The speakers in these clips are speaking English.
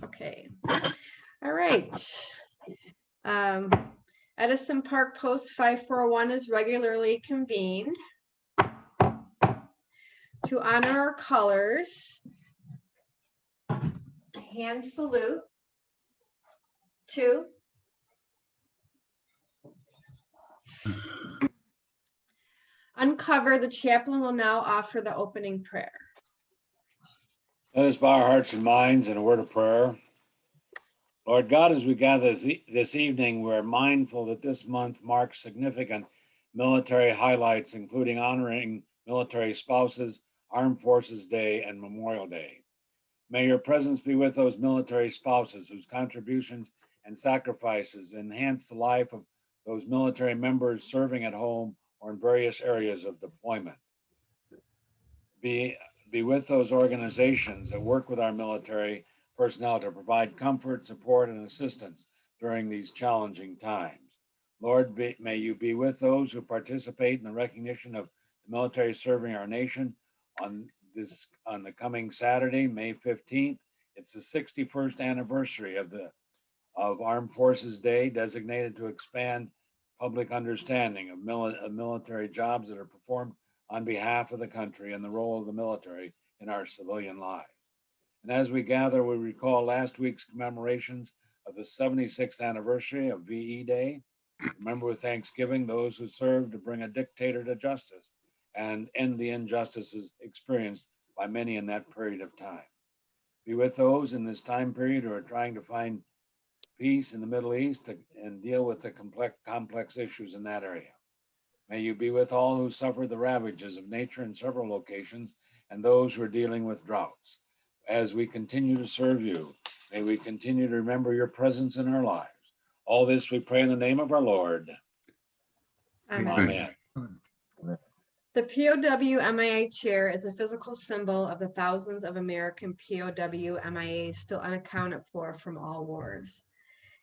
Okay. All right. Edison Park Post 541 is regularly convened to honor our colors. Hand salute. 2. Uncover. The chaplain will now offer the opening prayer. Let us bow our hearts and minds in a word of prayer. Lord God, as we gather this evening, we're mindful that this month marks significant military highlights, including honoring military spouses, Armed Forces Day, and Memorial Day. May your presence be with those military spouses whose contributions and sacrifices enhance the life of those military members serving at home or in various areas of deployment. Be with those organizations that work with our military personnel to provide comfort, support, and assistance during these challenging times. Lord, may you be with those who participate in the recognition of the military serving our nation on the coming Saturday, May 15th. It's the 61st anniversary of Armed Forces Day, designated to expand public understanding of military jobs that are performed on behalf of the country and the role of the military in our civilian lives. And as we gather, we recall last week's commemorations of the 76th anniversary of VE Day. Remember with thanksgiving those who served to bring a dictator to justice and end the injustices experienced by many in that period of time. Be with those in this time period who are trying to find peace in the Middle East and deal with the complex issues in that area. May you be with all who suffered the ravages of nature in several locations and those who are dealing with droughts. As we continue to serve you, may we continue to remember your presence in our lives. All this we pray in the name of our Lord. Amen. Amen. The POW MIA chair is a physical symbol of the thousands of American POW MIAs still unaccounted for from all wars.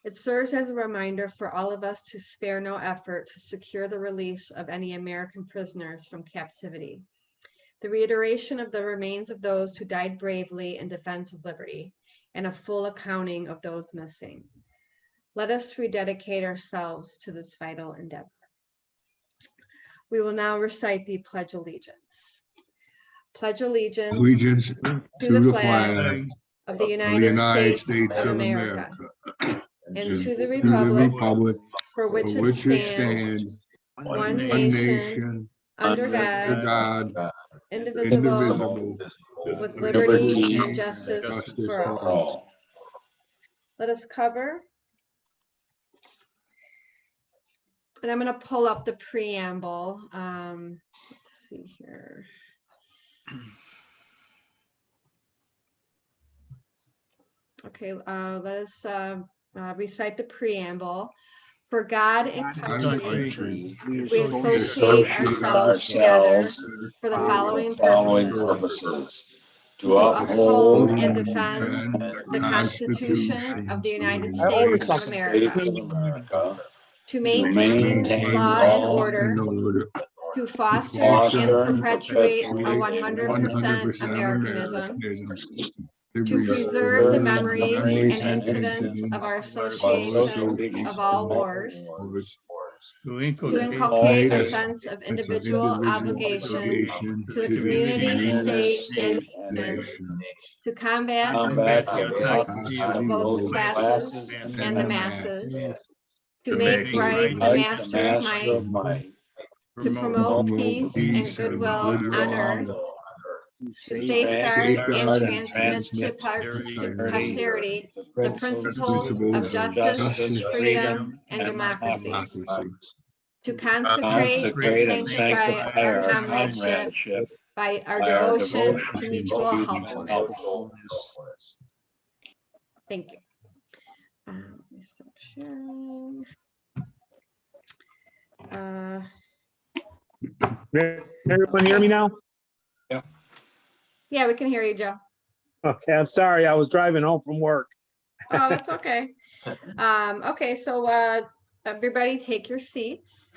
It serves as a reminder for all of us to spare no effort to secure the release of any American prisoners from captivity. The reiteration of the remains of those who died bravely in defense of liberty, and a full accounting of those missing. Let us rededicate ourselves to this vital endeavor. We will now recite the Pledge of Allegiance. Pledge allegiance to the flag of the United States of America, and to the republic for which it stands, one nation, under God, indivisible, with liberty and justice for all. Let us cover. And I'm going to pull up the preamble. Let's see here. Okay, let us recite the preamble. For God and country, we associate ourselves together for the following purposes. To uphold and defend the Constitution of the United States of America. To maintain law and order. To foster and perpetuate a 100% Americanism. To preserve the memories and incidents of our association of all wars. To inculcate a sense of individual obligation to the community, state, and nation. To combat the of both classes and the masses. To make right the master of might. To promote peace and goodwill on earth. To safeguard and transmit to posterity the principles of justice, freedom, and democracy. To consecrate and sanctify our comradeship by our devotion to mutual helpfulness. Thank you. Let me stop sharing. Everyone hear me now? Yeah, we can hear you, Joe. Okay, I'm sorry. I was driving home from work. Oh, that's okay. Okay, so everybody take your seats.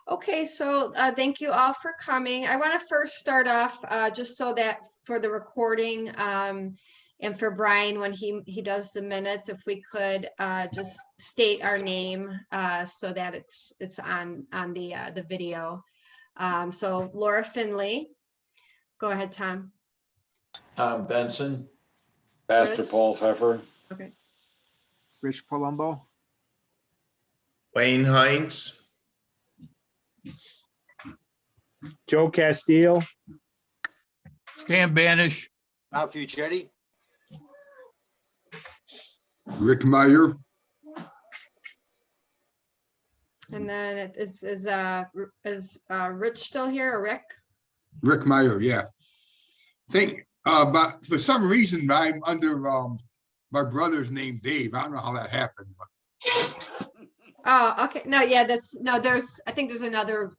Okay, so thank you all for coming. I want to first start off just so that for the recording And for Brian, when he does the minutes, if we could just state our name so that it's on the video. So Laura Finley, go ahead, Tom. Tom Benson, Pastor Paul Pfeffer, Okay. Rich Palumbo, Wayne Hines, Joe Castillo, Stan Banish, Bob Fuccetti, Rick Meyer, And then is Rich still here, or Rick? Rick Meyer, yeah. But for some reason, I'm under my brother's name, Dave. I don't know how that happened. But Oh, okay. No, yeah, I think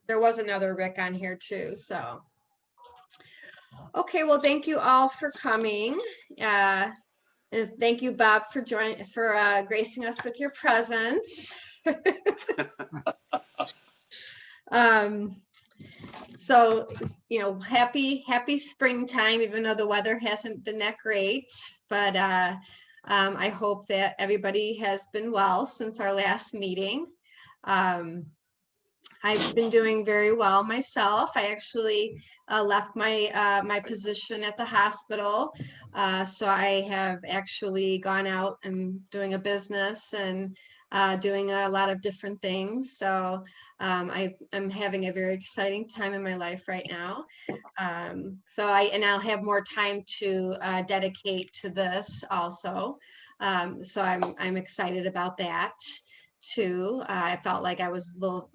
there was another Rick on here too, so. Okay, well, thank you all for coming. And thank you, Bob, for gracing us with your presence. So, happy springtime, even though the weather hasn't been that great, but I hope that everybody has been well since our last meeting. I've been doing very well myself. I actually left my position at the hospital. So I have actually gone out and doing a business and doing a lot of different things. So I'm having a very exciting time in my life right now. So I'll have more time to dedicate to this also. So I'm excited about that too. I felt like I was a little,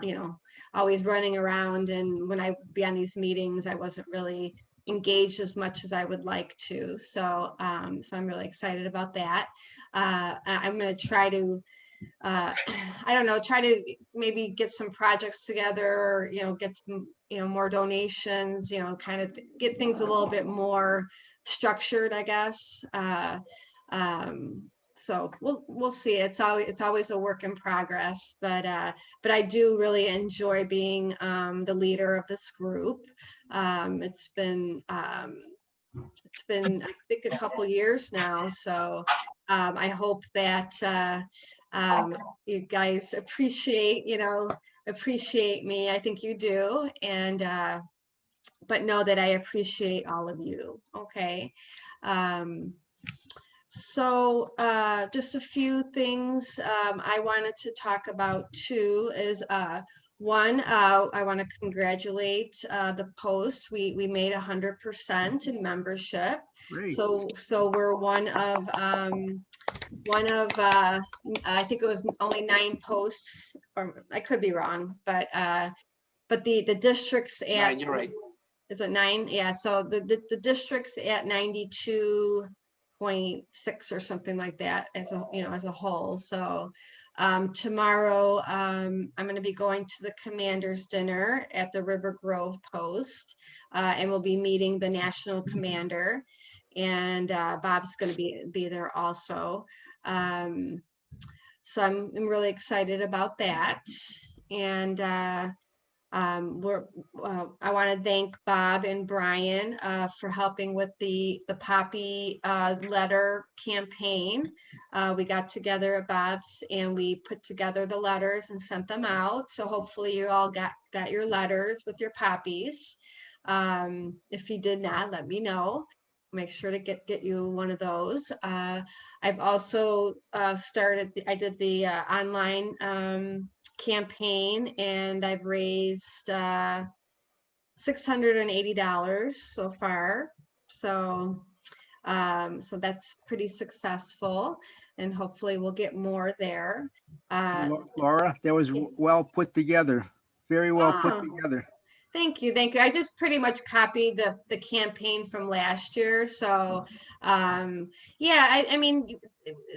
always running around, and when I would be on these meetings, I wasn't really engaged as much as I would like to. So so I'm really excited about that. I'm going to try to I don't know, try to maybe get some projects together, or get some more donations, kind of get things a little bit more structured, I guess. So we'll see. It's always a work in progress, but I do really enjoy being the leader of this group. It's been I think a couple years now, so I hope that you guys appreciate me. I think you do, and but know that I appreciate all of you. Okay. So just a few things I wanted to talk about too is one, I want to congratulate the post. We made 100% in membership. great. So we're one of I think it was only 9 posts, or I could be wrong, but the districts at, yeah, you're right. is it 9? Yeah, so the districts at 92.6 or something like that as a whole. So tomorrow I'm going to be going to the commander's dinner at the River Grove post, and we'll be meeting the national commander, and Bob's going to be there also. So I'm really excited about that. And I want to thank Bob and Brian for helping with the Poppy letter campaign. We got together at Bob's and we put together the letters and sent them out. So hopefully you all got your letters with your poppies. If you did not, let me know. Make sure to get you one of those. I've also I did the online campaign, and I've raised $680 so far. So so that's pretty successful, and hopefully we'll get more there. Laura, that was well put together. Very well put Oh. together. Thank you. I just pretty much copied the campaign from last year. So yeah, I mean,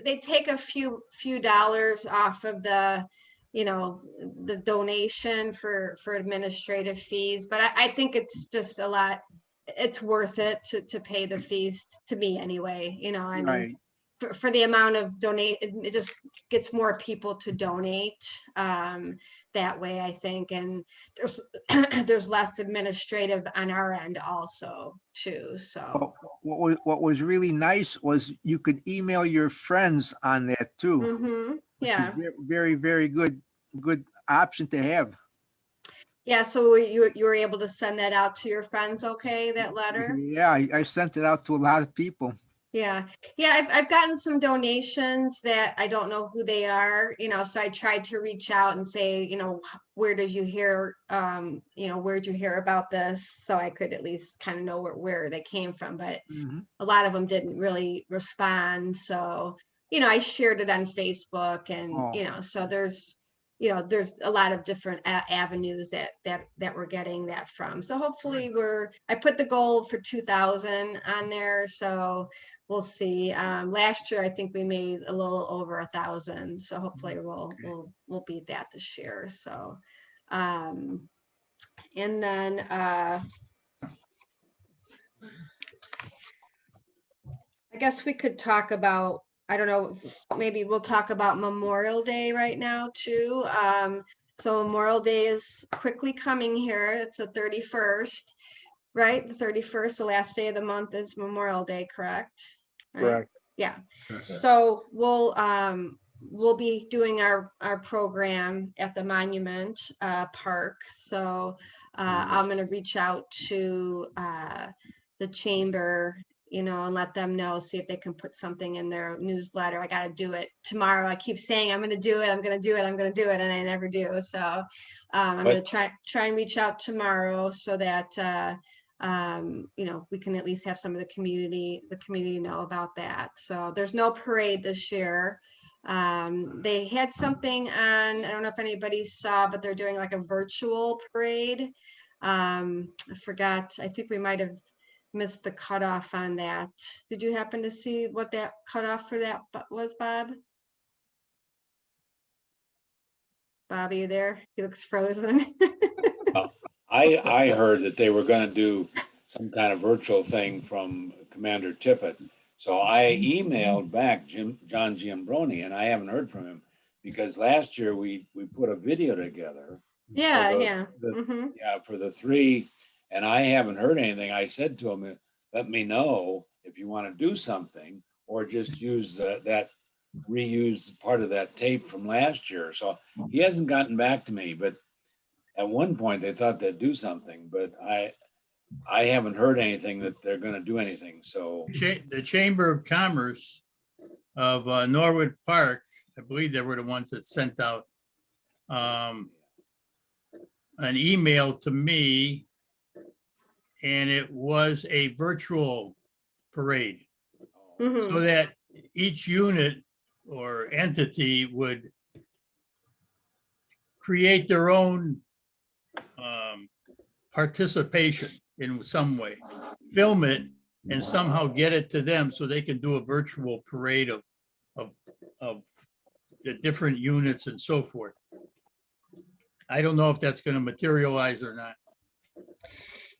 they take a few dollars off of the the donation for administrative fees, but I think it's just a lot. It's worth it to pay the fees, to me anyway. I mean, Right. for the amount of donate, it just gets more people to donate that way, I think. And there's there's less administrative on our end also too. So What was really nice was you could email your friends on that too, which is yeah. very, very good option to have. Yeah, so you were able to send that out to your friends, okay, that letter? Yeah, I sent it out to a lot of people. Yeah, yeah, I've gotten some donations that I don't know who they are, you know, so I tried to reach out and say, you know, where did you hear, you know, where'd you hear about this? So I could at least kind of know where they came from, but Mhm. a lot of them didn't really respond. So, you know, I shared it on Facebook and, Oh. you know, so there's, you know, there's a lot of different avenues that we're getting that from. So hopefully I put the goal for 2,000 on there. So we'll see. Last year, I think we made a little over 1,000. So hopefully we'll beat that this year. So, and then, I guess we could talk about, I don't know, maybe we'll talk about Memorial Day right now too. So Memorial Day is quickly coming here. It's the 31st, right? The 31st, the last day of the month is Memorial Day, correct? Right? Correct. Yeah. So we'll be doing our program at the Monument Park. So I'm gonna reach out to the chamber, you know, and let them know, see if they can put something in their newsletter. I gotta do it tomorrow. I keep saying I'm gonna do it, I'm gonna do it, I'm gonna do it, and I never do. So I'm gonna try and reach out tomorrow so that you know, we can at least have some of the community know about that. So there's no parade this year. They had something on, I don't know if anybody saw, but they're doing like a virtual parade. I forgot, I think we might have missed the cutoff on that. Did you happen to see what that cutoff for that was, Bob? Bob, are you there? He looks frozen. I heard that they were gonna do some kind of virtual thing from Commander Tippett. So I emailed back John Giambroni, and I haven't heard from him because last year we put a video together. Yeah, for the- yeah. the- Yeah, for the three, and I haven't heard anything. I said to him, let me know if you want to do something or just use reuse part of that tape from last year. So he hasn't gotten back to me, but at one point they thought they'd do something, but I haven't heard anything that they're going to do anything. So The Chamber of Commerce of Norwood Park, I believe they were the ones that sent out an email to me, and it was a virtual parade, so that each unit or entity would create their own participation in some way, film it and somehow get it to them so they can do a virtual parade of the different units and so forth. I don't know if that's going to materialize or not.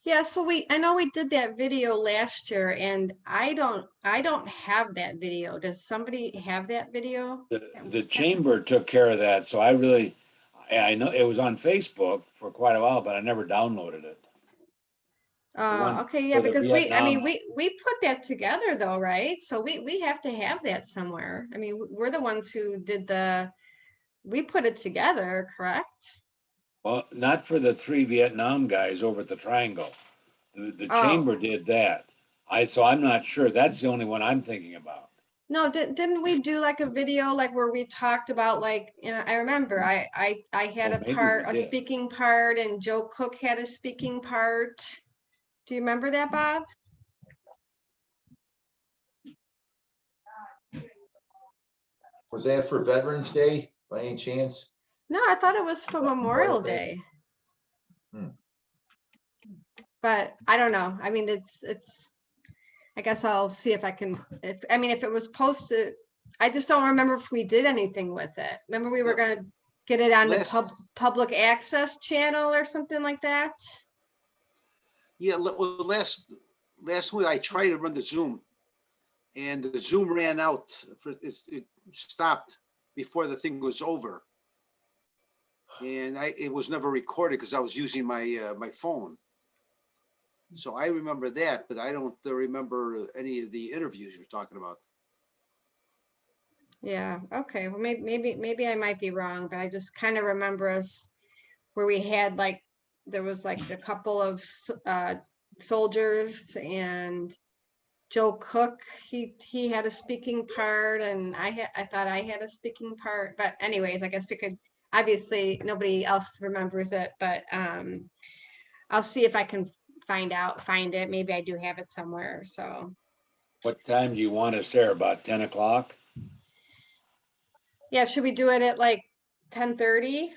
Yeah, so I know we did that video last year and I don't have that video. Does somebody have that video? the chamber took care of that. So I know it was on Facebook for quite a while, but I never downloaded it. one Okay, yeah, for the because Vietnam- we put that together though, right? So we have to have that somewhere. I mean, we're the ones who did we put it together, correct? Well, not for the three Vietnam guys over at the Triangle. The Oh. chamber did that. So I'm not sure. That's the only one I'm thinking about. No, didn't we do like a video like where we talked about like, you know, I remember I had Oh, a maybe part, we a did. speaking part, and Joe Cook had a speaking part. Do you remember that, Bob? Was that for Veterans Day by any chance? No, I thought it was for Memorial Day. Hmm. But I don't know. I mean, I guess I'll see if I can, if it was posted, I just don't remember if we did anything with it. Remember we were gonna get it on the public access channel or something like that? Yeah, well, last week I tried to run the Zoom and the Zoom ran out. It stopped before the thing was over. And it was never recorded because I was using my my phone. So I remember that, but I don't remember any of the interviews you're talking about. Yeah, okay, well, maybe I might be wrong, but I just kind of remember us where we had like, there was like a couple of soldiers and Joe Cook, he had a speaking part, and I thought I had a speaking part, but anyways, I guess we could, obviously nobody else remembers it, but I'll see if I can find it. Maybe I do have it somewhere, so. What time do you want us there? About 10 o'clock? Yeah, should we do it at like 10:30?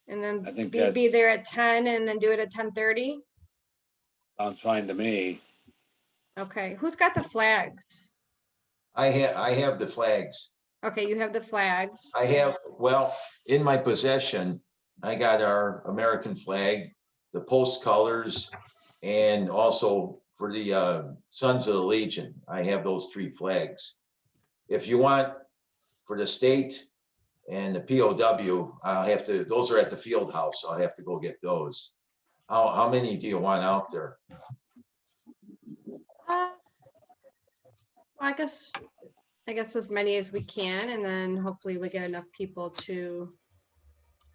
And I then think be that's- there at 10 and then do it at 10:30? Sounds fine to me. Okay, who's got the flags? I have the flags. Okay, you have the flags. I have, well, in my possession, I got our American flag, the post colors, and also for the Sons of the Legion, I have those 3 flags. If you want for the state and the POW, I'll have to, those are at the field house. I'll have to go get those. How many do you want out there? I guess as many as we can, and then hopefully we get enough people to.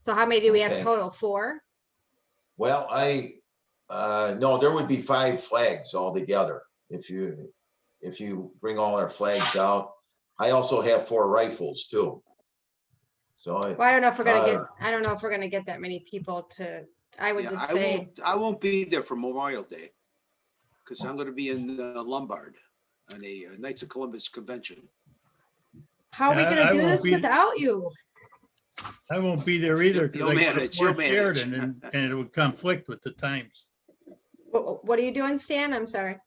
So how many do we have Okay. total? 4? Well, no, there would be 5 flags altogether. If you bring all our flags out. I also have 4 rifles too. So Well, I don't know if we're gonna get that many people to. I would Yeah, just say. I won't be there for Memorial Day because I'm going to be in Lombard on a Knights of Columbus convention. How are we Yeah, gonna I do won't this be- without you? I won't be there either because You'll I go to manage, you'll Fort manage. Sheridan and it would conflict with the times. What are you doing, Stan? I'm sorry.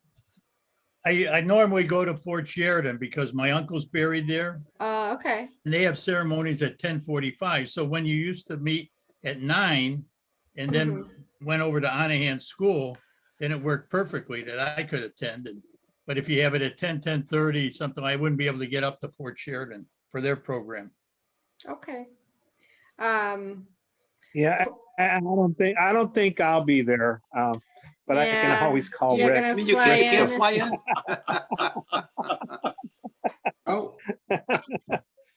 I normally go to Fort Sheridan because my uncle's buried there Okay. and they have ceremonies at 10:45. So when you used to meet at 9 and then went over to Onahan School, then it worked perfectly that I could attend. But if you have it at 10, 10:30, something, I wouldn't be able to get up to Fort Sheridan for their program. Okay. Yeah, I don't think I'll be there. But I can Yeah, always call you're Rick. I gonna mean, you fly can't in. fly in? Oh,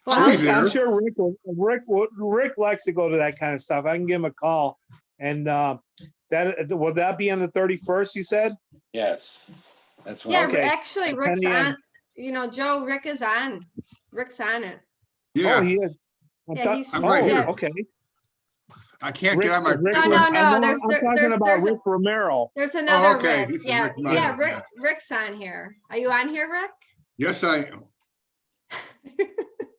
Well, I'll be I'll- there. I'm sure Rick likes to go to that kind of stuff. I can give him a call. And will that be on the 31st, you said? Yes. That's Yeah, what, Okay. actually, Rick's 10 a.m. on. You know, Joe, Rick is on. Rick's on it. Oh, yeah, he is. Yeah, he's- I'm right here. Okay. I can't get on my. Rick- No, no, I'm no. talking about Rick Romero. There's another okay. Rick. This is Yeah, Rick Meyer, yeah. yeah. Rick's on here. Are you on here, Rick? Yes, I am.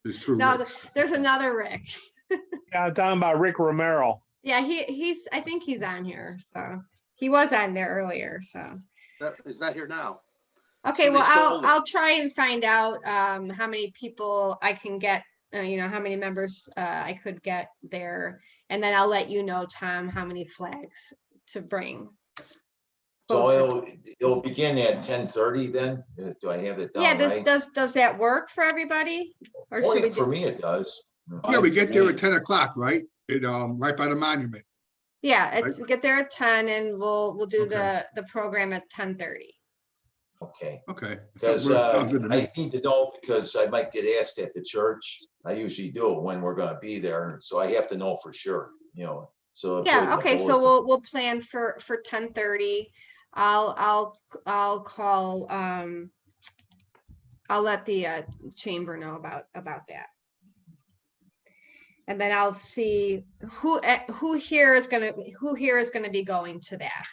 There's 2 No, Ricks. there's another Rick. Yeah, I'm talking about Rick Romero. Yeah, he's. I think he's on here. So he was on there earlier. So. He's not here now. Okay, So well, they stole it. I'll try and find out how many people I can get, how many members I could get there. And then I'll let you know, Tom, how many flags to bring. So it'll begin at 10:30 then? Do I have it Yeah, down right? does that work for everybody? Or Oh, should yeah, we for do? me, it does. Yeah, we get there at 10 o'clock, right? Right by the monument. Yeah, Right. we get there at 10 and we'll do Okay. the program at 10:30. Okay, Okay. because Sounds good to me. I need to know because I might get asked at the church. I usually do when we're gonna be there, so I have to know for sure, so. put it in Yeah, the okay, so bulletin. we'll plan for 10:30. I'll call, I'll let the chamber know about that. And then I'll see who here is gonna be going to that.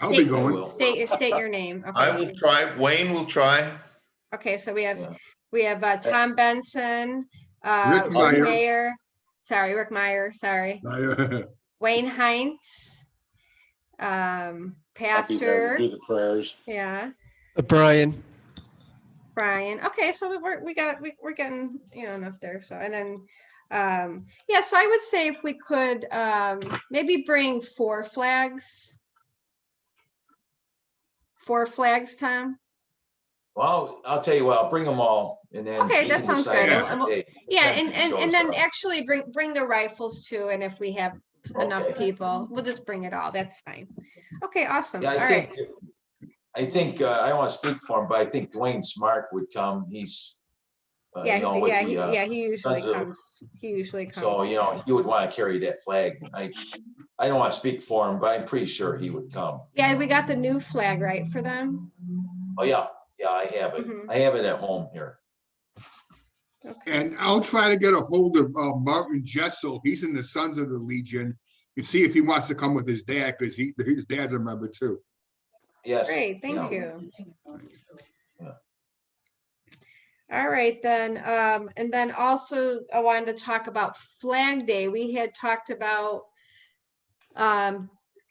I'll be State- going. State your name. I Okay, will try, Wayne will try. so we Yeah. have Tom Benson, Rick Meyer. Rick Meyer, sorry, Wayne Heinz, I'll be there to Pastor, do the prayers. yeah, Brian. Brian. Okay, so we're getting enough there. So and then yeah, so I would say if we could maybe bring 4 flags. 4 flags, Tom. Well, I'll tell you what, I'll bring them all and then. Okay, we that can sounds decide good. on the day. Yeah, Depends and who and shows then up. actually bring the rifles too, and if we have enough Okay. people, we'll just bring it all. That's fine. Okay, awesome. Yeah, All right. I think, I don't want to speak for him, but I think Dwayne Smart would come. He's, Yeah, you know, with yeah, the, he usually Sons of- comes. He usually comes. so, you know, he would want to carry that flag. I don't want to speak for him, but I'm pretty sure he would come. Yeah, we got the new flag, right, for them? Oh, yeah, I have it. Mhm. I have it at home here. Okay. And I'll try to get a hold of Martin Jessel. He's in the Sons of the Legion. And see if he wants to come with his dad, because his dad's a member too. Yes. Great, thank yeah. you. Yeah. All right, then, and then also I wanted to talk about Flag Day. We had talked about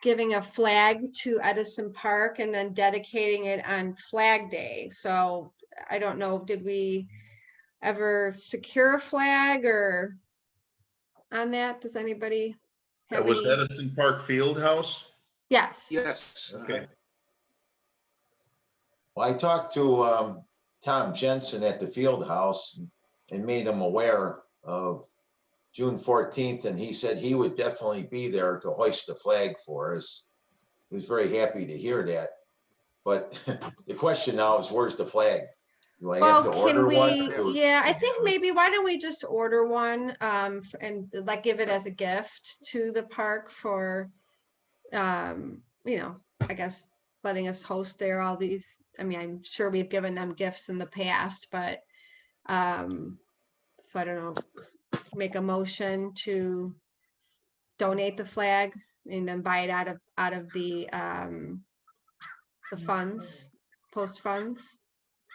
giving a flag to Edison Park and then dedicating it on Flag Day. So I don't know, did we ever secure a flag or on that? Does anybody That have was any? Edison Park Field House. Yes. Yes. Okay. Well, I talked to Tom Jensen at the field house and made him aware of June 14th, and he said he would definitely be there to hoist the flag for us. He was very happy to hear that. But the question now is, where's the flag? Do I have to Well, order can we, one? yeah, I think maybe, why don't we just order one, and like give it as a gift to the park for, you know, I guess letting us host there all these, I mean, I'm sure we've given them gifts in the past, but, so I don't know, make a motion to donate the flag and then buy it out of the funds, post funds.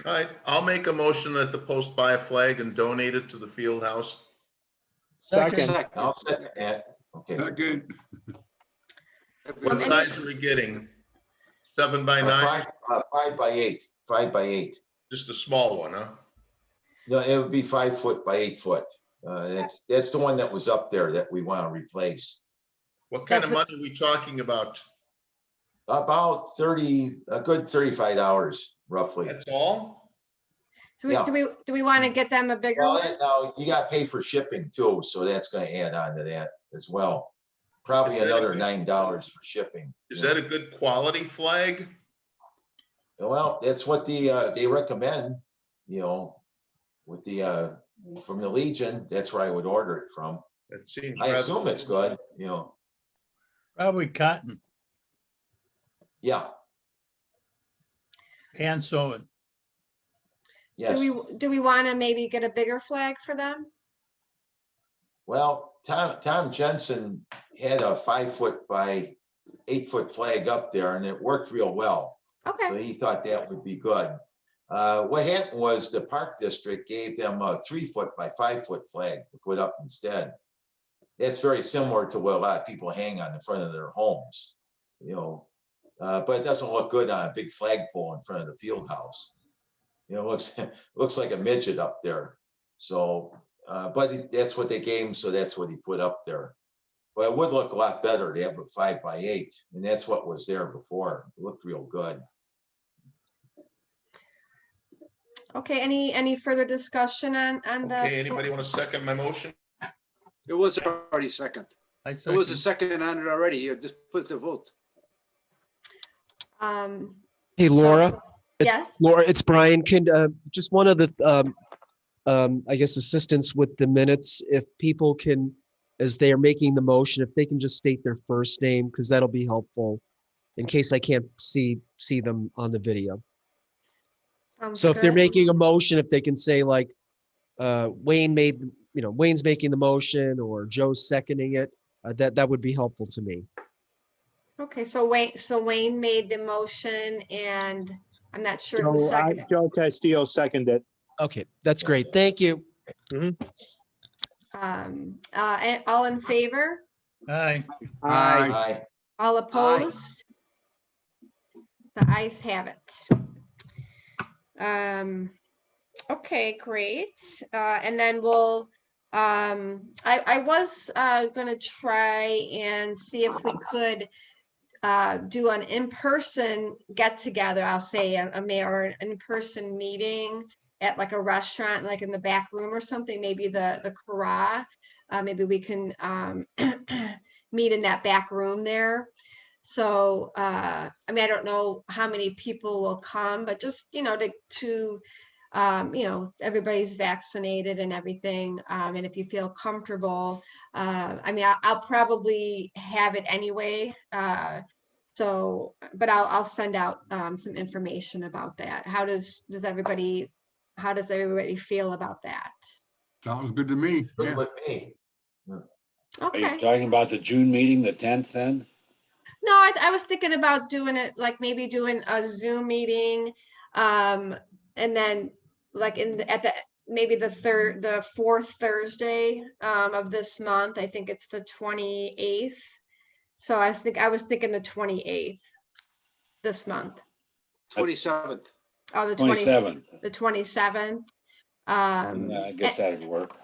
All right, I'll make a motion that the post buy a flag and donate it to the field house. Second. Second. I'll second that. Okay. Second, What any- size are we getting? 7 by 9? 5 by 8. Just a small one, huh? No, it would be 5 foot by 8 foot. That's the one that was up there that we want to replace. What kind That's of money are we talking about? About a good $35 roughly. That's all? Yeah. Do we want to get them a bigger Well, one? now you got to pay for shipping too, so that's going to add on to that as well. Probably Is that a another good- $9 for shipping. Is that a good quality flag? Well, that's what they recommend, you know, with the from the Legion. That's where I would order it from. That seems I rather- assume it's good, you know. Probably cotton, Yeah, hand sewn. yes. Do we want to maybe get a bigger flag for them? Well, Tom Jensen had a 5 foot by 8 foot flag up there, and it worked real well. So Okay, he thought that would be good. What happened was the park district gave them a 3 foot by 5 foot flag to put up instead. That's very similar to what a lot of people hang on the front of their homes, you know. But it doesn't look good on a big flagpole in front of the field house. You know, it looks like a midget up there. So, but that's what they gave him, so that's what he put up there. But it would look a lot better to have a 5 by 8, and that's what was there before. It looked real good. okay, any further discussion on the? Okay, anybody want to second my motion? It was already second. I It was a second. second on it already. You just put the vote. Hey, Laura. Yes, Laura, it's Brian. Can just one of the I guess assistance with the minutes, if people can, as they are making the motion, if they can just state their first name, because that'll be helpful in case I can't see them on the video. So if they're good. making a motion, if they can say like Wayne made, Wayne's making the motion or Joe's seconding it, that would be helpful to me. Okay, so Wayne made the motion and I'm not sure who seconded. Joe Castillo seconded. Okay, that's great. Thank you. And all in favor? Aye. Aye. All opposed? The ayes have it. Okay, great. And then we'll, I was gonna try and see if we could do an in-person get together, I'll say or an in-person meeting at like a restaurant, like in the back room or something, maybe the Kara. Maybe we can meet in that back room there. So, I mean, I don't know how many people will come, but just, you know, to everybody's vaccinated and everything. And if you feel comfortable, I mean, I'll probably have it anyway. But I'll send out some information about that. How does everybody feel about that? Sounds good to me. Good Yeah. with me. Are you Okay. talking about the June meeting, the 10th then? No, I was thinking about doing it, like maybe doing a Zoom meeting, and then like maybe the fourth Thursday of this month. I think it's the 28th. So I was thinking the 28th this month. 27th. Oh, the 27th. The 27th. I guess that'd work.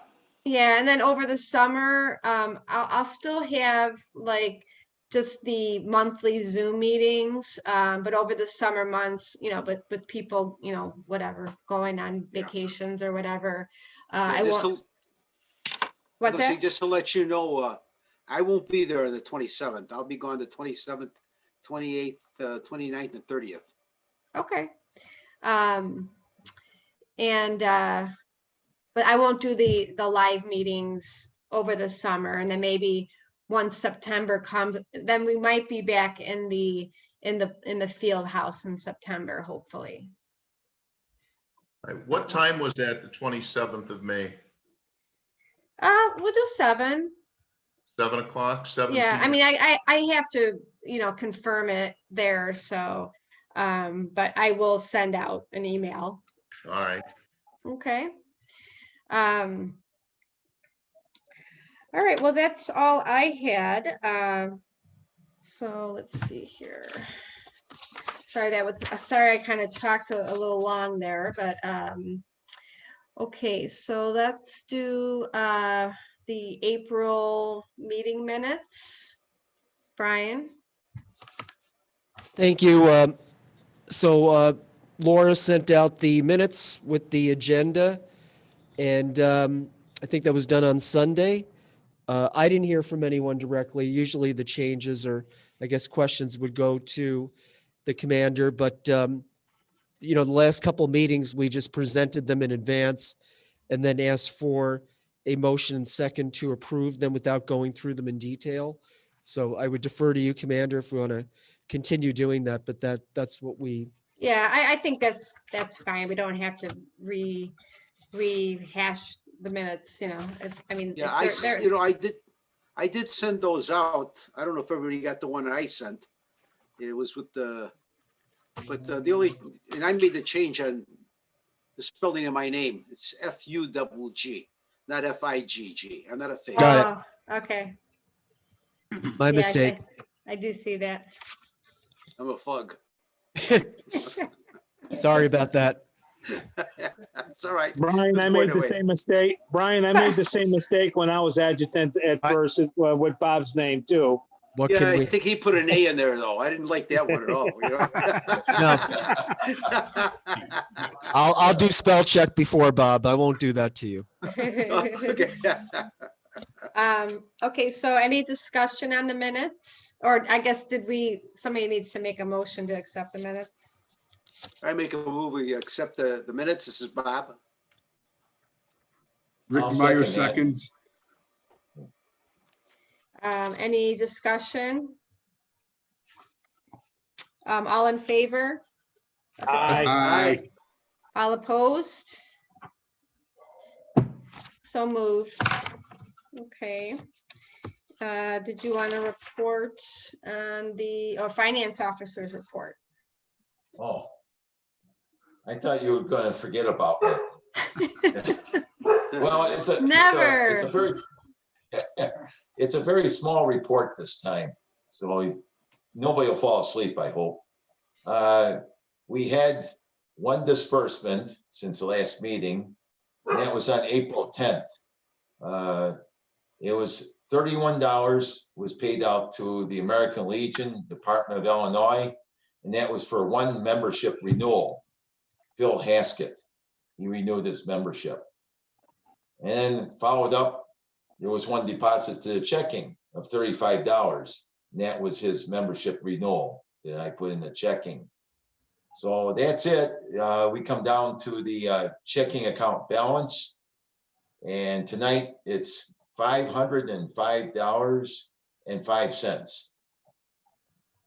Yeah, and then over the summer, I'll still have like just the monthly Zoom meetings, but over the summer months, you know, but with people, you know, whatever, going on vacations or whatever. I won't. What's that? Just to let you know, I won't be there on the 27th. I'll be gone the 27th, 28th, 29th, and 30th. Okay. But I won't do the live meetings over the summer, and then maybe once September comes, then we might be back in the field house in September, hopefully. What time was that, the 27th of May? We'll do 7. 7 o'clock, 7 Yeah, I p.m.? mean, I have to, you know, confirm it there, so, but I will send out an email. All right. Okay. All right, well, that's all I had. So let's see here. Sorry, I kind of talked a little long there, but okay, so let's do the April meeting minutes. Brian? Thank you. So Laura sent out the minutes with the agenda, and I think that was done on Sunday. I didn't hear from anyone directly. Usually the changes or I guess questions would go to the commander, but you know, the last couple meetings, we just presented them in advance and then asked for a motion and second to approve them without going through them in detail. So I would defer to you, Commander, if we want to continue doing that, but that's what we. Yeah, I think that's fine. We don't have to rehash the minutes, you know. I mean, Yeah, they're- I did send those out. I don't know if everybody got the one that I sent. It was with the and I made the change on the spelling of my name. It's F-U-G-G, not F-I-G-G. I'm not a fake. Got Oh, okay. My Yeah, mistake. I do see that. I'm a fug. Sorry about that. It's all right. Brian, Just I point made the away. same mistake. Brian, I made the same mistake when I was adjutant at first with Bob's name too. What Yeah, can I we? think he put an A in there though. I didn't like that one at all. You know? I'll do spell check before Bob. I won't do that to you. Okay. Okay, so any discussion on the minutes? Or I guess somebody needs to make a motion to accept the minutes? I make a move, we accept the minutes. This is Bob. Rick I'll Meyer second that. seconds. Any discussion? All in favor? Aye. All opposed? So moved. Okay. Did you want to report on the finance officer's report? Oh. I thought you were gonna forget about me. Well, Never. it's a very small report this time, so nobody will fall asleep, I hope. We had one disbursement since the last meeting, and that was on April 10th. It was $31 was paid out to the American Legion, Department of Illinois, and that was for one membership renewal. Phil Haskett, he renewed his membership. And followed up, there was one deposit to the checking of $35, and that was his membership renewal that I put in the checking. So that's it. We come down to the checking account balance. And tonight it's $505.05.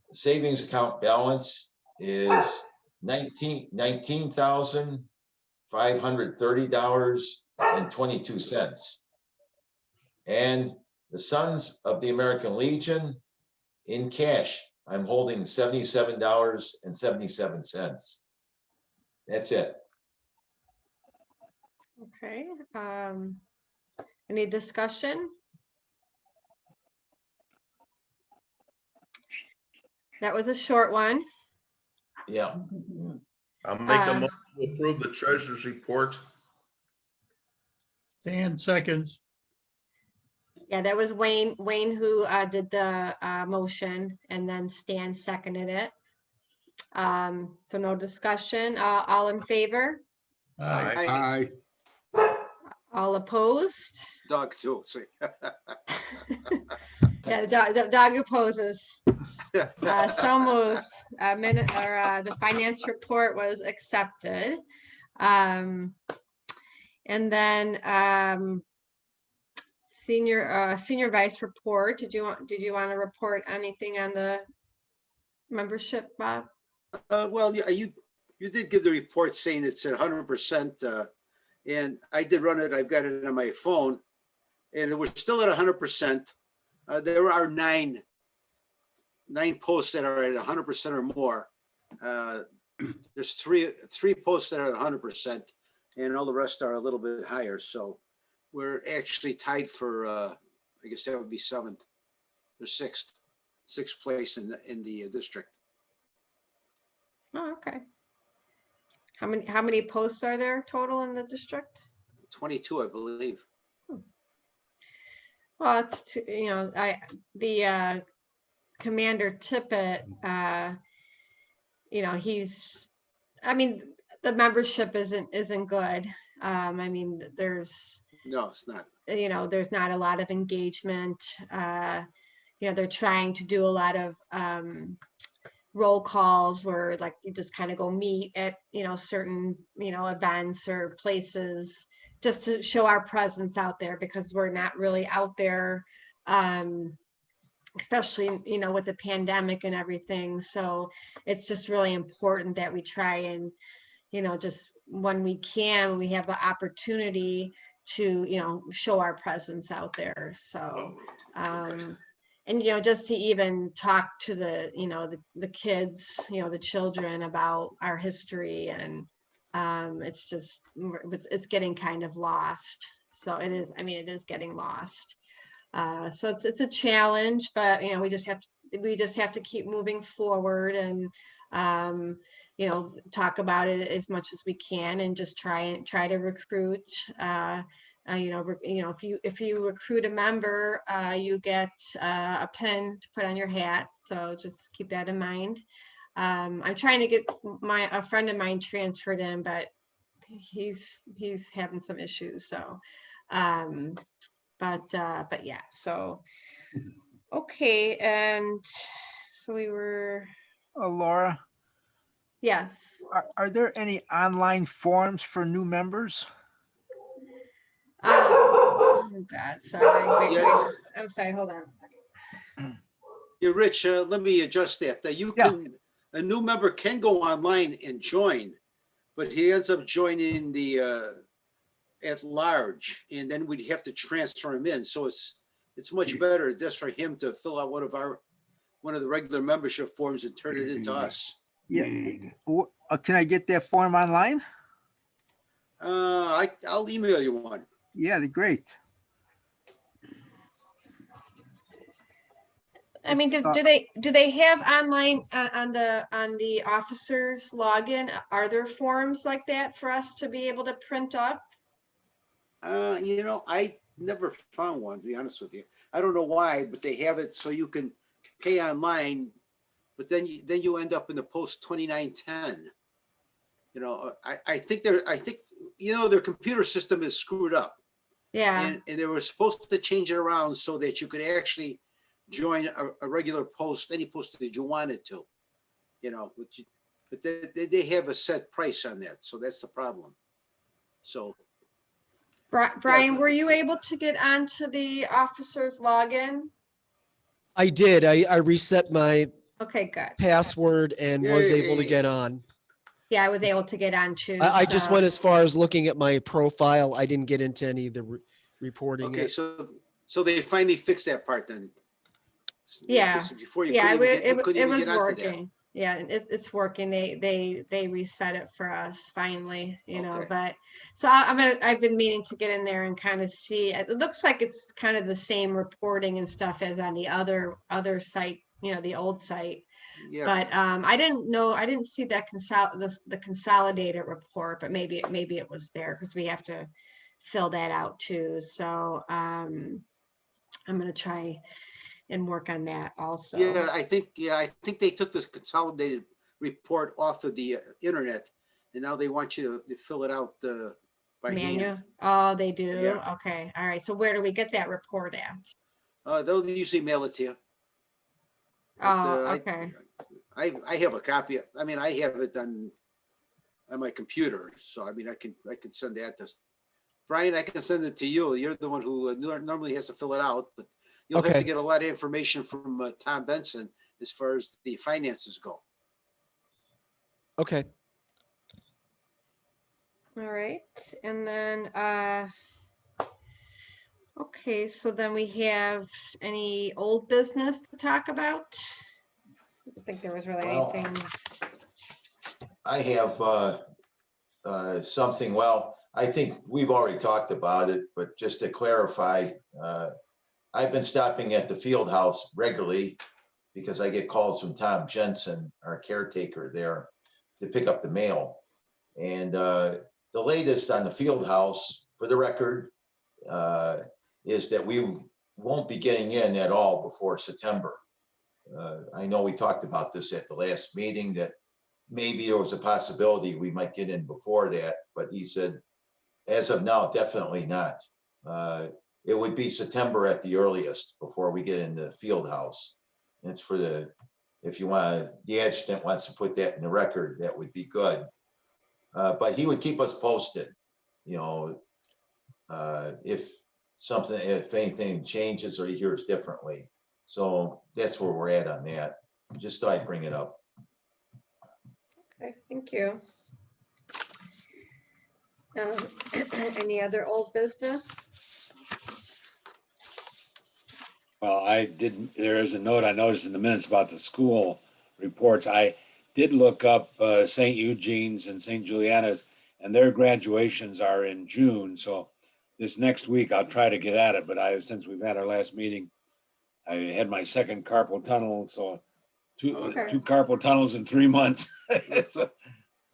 The savings account balance is $19,530.22. And the Sons of the American Legion in cash, I'm holding $77.77. That's it. Okay, any discussion? That was a short one. Yeah. I'll make a Um, motion to approve the treasurer's report. Stan seconds. Yeah, that was Wayne who did the motion, and then Stan seconded it. So no discussion, all in favor, Aye. I, all opposed? Doug, too. See. Yeah, the dog opposes. So moved. The finance report was accepted. And then senior vice report. Did you want to report anything on the membership, Bob? Well, yeah, you did give the report saying it's at 100%, and I did run it. I've got it on my phone, and it was still at 100%. There are nine posts that are at 100% or more. There's three posts that are at 100%, and all the rest are a little bit higher. So we're actually tied for, I guess that would be seventh or sixth place in the district. Oh, okay. How many posts are there total in the district? 22, I believe. Well, it's the Commander Tippett. The membership isn't good. There's No, it's not. There's not a lot of engagement. They're trying to do a lot of roll calls where like you just kind of go meet at certain events or places just to show our presence out there, because we're not really out there, especially with the pandemic and everything. So it's just really important that we try and just when we can, we have the opportunity to show our presence out there. So and just to even talk to the the kids, the children about our history, and it's getting kind of lost. So it is getting lost. So it's a challenge, but we just have to keep moving forward and talk about it as much as we can, and just try to recruit. If you recruit a member, you get a pin to put on your hat. So just keep that in mind. I'm trying to get a friend of mine transferred in, but he's having some issues. So, but yeah. So, okay, and so we were. Laura, Yes. are there any online forums for new members? Oh God, sorry. Wait, Yeah. I'm sorry. Hold on a second. Yeah, Rich, let me adjust that. A new member can go online and join, but he ends up joining the at large, and then we'd have to transfer him in. So it's much better just for him to fill out one of the regular membership forms and turn it into us. Yeah. Can I get that form online? I'll email you one. Yeah, great. Do they have online on the officers login? Are there forms like that for us to be able to print up? I never found one, to be honest with you. I don't know why, but they have it so you can pay online, but then you end up in the post 2910. You know, I think their computer system is screwed up. Yeah, And they were supposed to change it around so that you could actually join a regular post, any post that you wanted to, you know, but they have a set price on that. So that's the problem. So, Brian, were you able to get onto the officer's login? I did. I reset my Okay, good. password and was able to Yay. get on. Yeah, I was able to get on too. I just so- went as far as looking at my profile. I didn't get into any of the reporting. okay, yet. so they finally fixed that part then. Yeah. 'Cause before you Yeah, couldn't it even was get onto that. working. Yeah, it's working. They reset it for us finally, you know, Okay. but so I've been meaning to get in there and kind of see. It looks like it's kind of the same reporting and stuff as on the other site, you know, the old site. Yeah, But I didn't see that the consolidated report, but maybe it was there because we have to fill that out too. So I'm gonna try and work on that also. yeah, I think they took this consolidated report off of the internet, and now they want you to fill it out by Manual? hand. Oh, they do? Yeah. Okay, all right. So where do we get that report at? They'll usually mail it to you. But, Oh, okay. I have a copy. I mean, I have it on my computer, so I mean, I can send that to Brian. I can send it to you. You're the one who normally has to fill it out, but you'll have to Okay. get a lot of information from Tom Benson as far as the finances go. Okay. All right. And then, okay, so then we have any old business to talk about? I don't think there was really Well, anything. I have something, well, I think we've already talked about it, but just to clarify, I've been stopping at the field house regularly because I get calls from Tom Jensen, our caretaker there, to pick up the mail. And the latest on the field house, for the record, is that we won't be getting in at all before September. I know we talked about this at the last meeting, that maybe there was a possibility we might get in before that, but he said, as of now, definitely not. It would be September at the earliest before we get in the field house. It's for if you want, the adjutant wants to put that in the record, that would be good. But he would keep us posted, you know, if anything changes or he hears differently. So that's where we're at on that. Just thought I'd bring it up. Okay, thank you. Any other old business? Well, there is a note I noticed in the minutes about the school reports. I did look up St. Eugene's and St. Juliana's, and their graduations are in June. So this next week I'll try to get at it, but since we've had our last meeting, I had my second carpal tunnel, so two carpal tunnels in 3 months.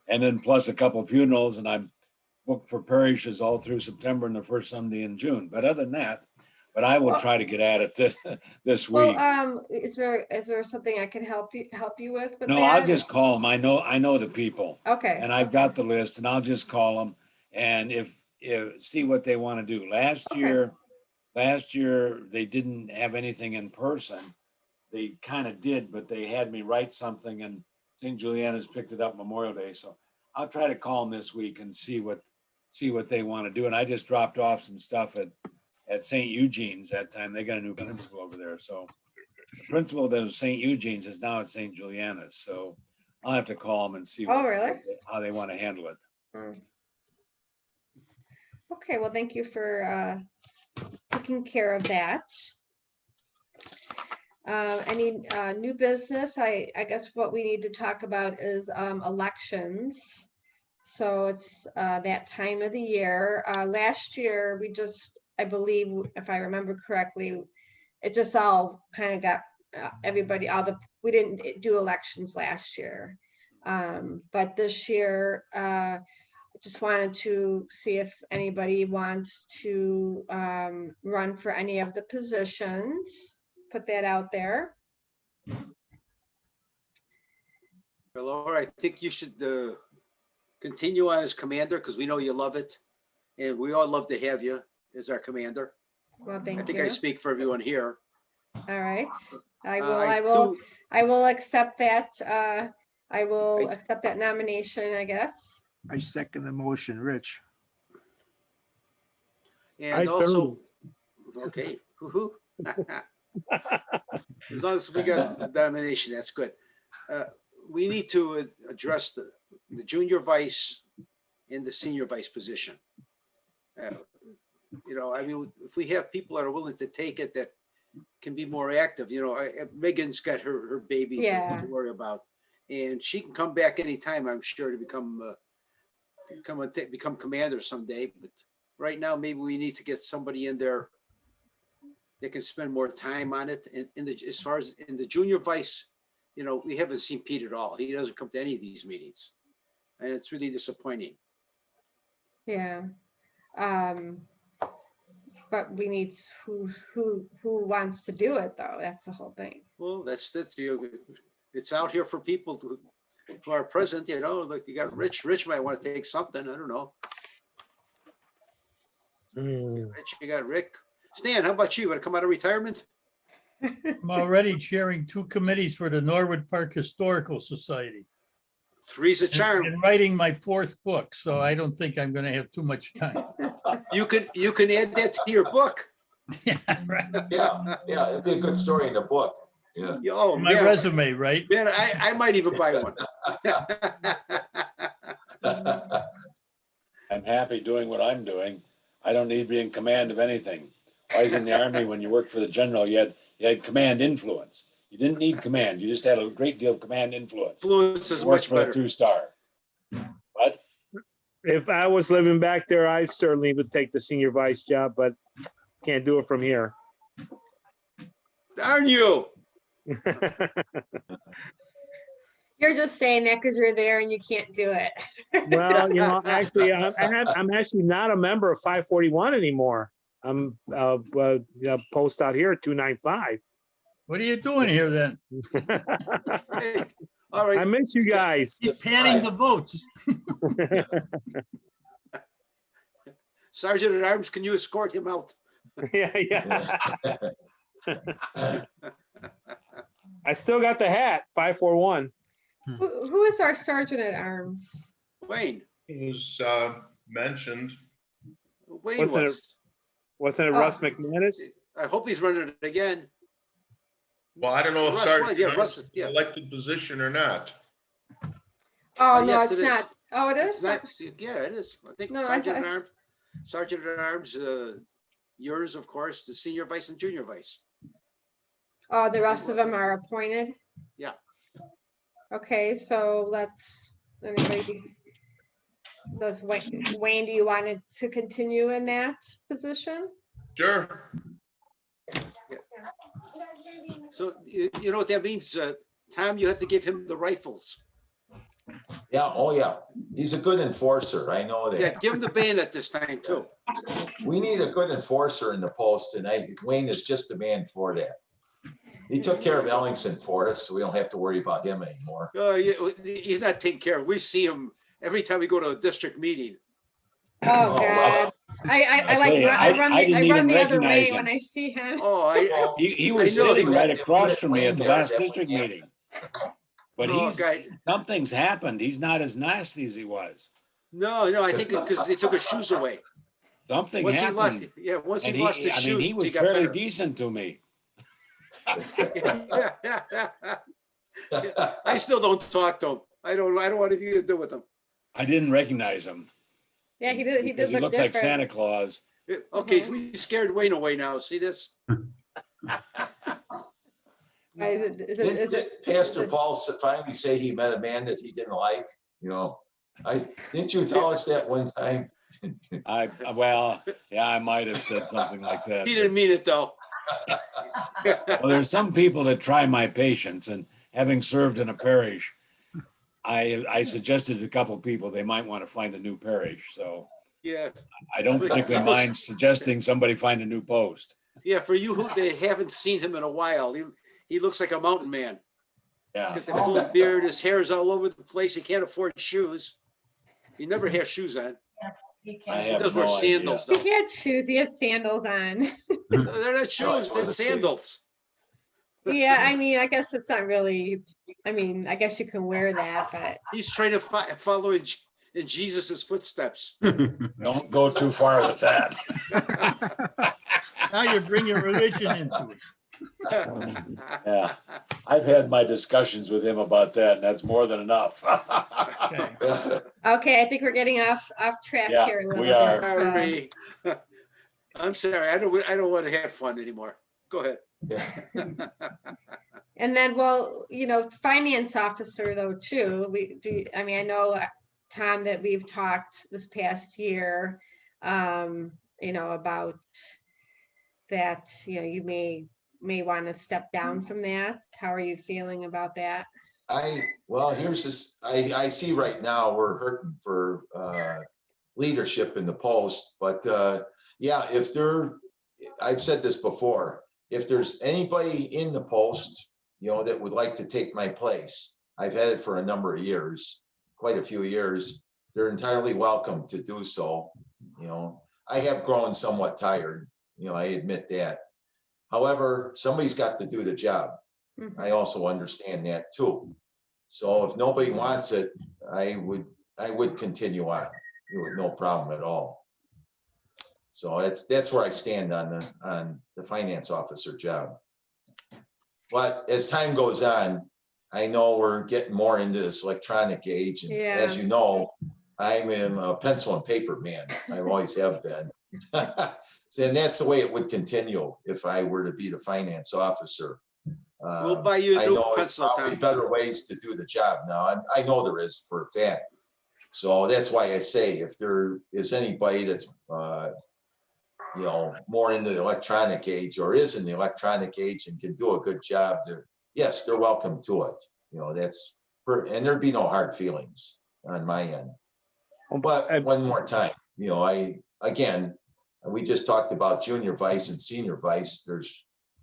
And then plus a couple of funerals, and I'm booked for parishes all through September and the first Sunday in June. But other than that, I will try to get at it this week. Well, is there something I can help you with? No, I'll just call them. I know the people. Okay. And I've got the list, and I'll just call them and if see what they want to do. Last year they didn't have anything in person. They kind of did, but they had me write something, and St. Juliana's picked it up Memorial Day. So I'll try to call them this week and see what they want to do. And I just dropped off some stuff at St. Eugene's that time. They got a new principal over there. So the principal that was St. Eugene's is now at St. Juliana's. So I'll have to call them and see how they want to handle it. Okay, well, thank you for taking care of that. Any new business? I guess what we need to talk about is elections. So it's that time of the year. Last year, I believe, if I remember correctly, it just all kind of got we didn't do elections last year. But this year, just wanted to see if anybody wants to run for any of the positions. Put that out there. Well, Laura, I think you should continue on as commander because we know you love it. And we all love to have you as our commander. Well, I thank think you. I speak for everyone here. All right. I I will do- I will accept that. I will I- accept that nomination, I guess. I second the motion, Rich. And I also, okay, woo-hoo. As long as we got the nomination, that's good. We need to address the junior vice and the senior vice position. You know, I mean, if we have people that are willing to take it, that can be more active, you know, Megan's got her baby Yeah. to worry about. And she can come back anytime, I'm sure, to become commander someday. But right now, maybe we need to get somebody in there that can spend more time on it. And as far as in the junior vice, you know, we haven't seen Pete at all. He doesn't come to any of these meetings. And it's really disappointing. Yeah. But we need who wants to do it though. That's the whole thing. Well, it's out here for people who are present, you know, like you got Rich might want to take something. I don't know. Rich, you got Rick. Stan, how about you? Want to come out of retirement? I'm already chairing 2 committees for the Norwood Park Historical Society. Three's a And charm. writing my 4th book, so I don't think I'm gonna have too much time. You can add that to your book. Yeah, right. Yeah, it'd be a good story in the book. Yeah. Oh, My man. resume, right? Man, I might even buy one. I'm happy doing what I'm doing. I don't need to be in command of anything. I was in the army when you worked for the general, you had command influence. You didn't need command. You just had a great deal of command influence. Influence is Worked much for the better. 2-star. What? If I was living back there, I certainly would take the senior vice job, but can't do it from here. Darn you. You're just saying that because you're there and you can't do it. Well, you know, actually, I'm actually not a member of 541 anymore. I'm post out here at 295. What are you doing here then? Hey, all I right. miss you guys. Keep panning the votes. Sergeant at Arms, can you escort him out? Yeah. I still got the hat, 541. Who is our sergeant at arms? Wayne. Was mentioned. Wayne Wasn't it Oh. Russ McManus? I hope he's running it again. Well, I don't know if Russ, Sergeant yeah, Hunt's Russ, yeah. elected position or not. Oh, no, yes, it's it is. not. Oh, it It's is? not, yeah, it is. I think No, Sergeant at Arms, yours, of course, the senior vice and junior vice. Oh, the rest of them are appointed? Yeah. Okay, so anybody, Wayne, do you want it to continue in that position? Sure. So you know what that means, Tom, you have to give him the rifles. Yeah, oh yeah. He's a good enforcer. I know Yeah, that. give him the bayonet this time too. We need a good enforcer in the post, and Wayne is just the man for that. He took care of Ellingson for us, so we don't have to worry about him anymore. Yeah, he's not taken care of. We see him every time we go to a district meeting. Oh, Oh, God. well. I tell you, I run didn't even the other recognize way him. when I see him. Oh, He I was know sitting he- right across from me at the last district Yeah. meeting. But Oh, guy. something's happened. He's not as nasty as he was. No, I think because they took his shoes away. Something Once he lost, happened. yeah, once And he lost his I mean, shoes, he was he got fairly better. decent to me. I still don't talk to him. I don't want anything to do with him. I didn't recognize him Yeah, he did because he look looks like different. Santa Claus. Okay, Mhm. we scared Wayne away now. See this? Did Pastor Paul finally say he met a man that he didn't like? You know, didn't you tell us that one time? Well, yeah, I might have said something like that. He didn't mean it though. Well, there's some people that try my patience, and having served in a parish, I suggested to a couple of people, they might want to find a new parish, so Yeah, I don't particularly mind suggesting somebody find a new post. yeah, for you who they haven't seen him in a while, he looks like a mountain man. He's Yeah, got the full beard, his hair's all over the place, he can't afford shoes. He never has shoes on. I He have does wear no idea. sandals He though. has shoes, he has sandals on. They're not shoes, they're sandals. Yeah, I mean, I guess it's not really, I mean, I guess you can wear that, but He's trying to follow in Jesus's footsteps. Don't go too far with that. Now you're bringing religion into it. Yeah. I've had my discussions with him about that, and that's more than enough. Okay. okay, I think we're getting off track Yeah, here a little we bit. are. so- Sorry. I'm sorry, I don't want to have fun anymore. Go ahead. And then, well, finance officer though, too, I mean, I know, Tom, that we've talked this past year, about that, you may want to step down from that. How are you feeling about that? Well, here's this, I see right now we're hurting for leadership in the post, but yeah, I've said this before, if there's anybody in the post, that would like to take my place, I've had it for a number of years, quite a few years, they're entirely welcome to do so. I have grown somewhat tired, I admit that. However, somebody's got to do the job. Mhm. I also understand that too. So if nobody wants it, I would continue on with no problem at all. So that's where I stand on the finance officer job. But as time goes on, I know we're getting more into this electronic age, and as Yeah. you know, I'm a pencil and paper man. I always have been. And that's the way it would continue if I were to be the finance officer. We'll buy you a I new know pencil, it's probably Tom. better ways to do the job now. I know there is for a fact. So that's why I say if there is anybody that's more into the electronic age or is in the electronic age and can do a good job, yes, they're welcome to it. And there'd be no hard feelings on my end. But one more time, we just talked about junior vice and senior vice.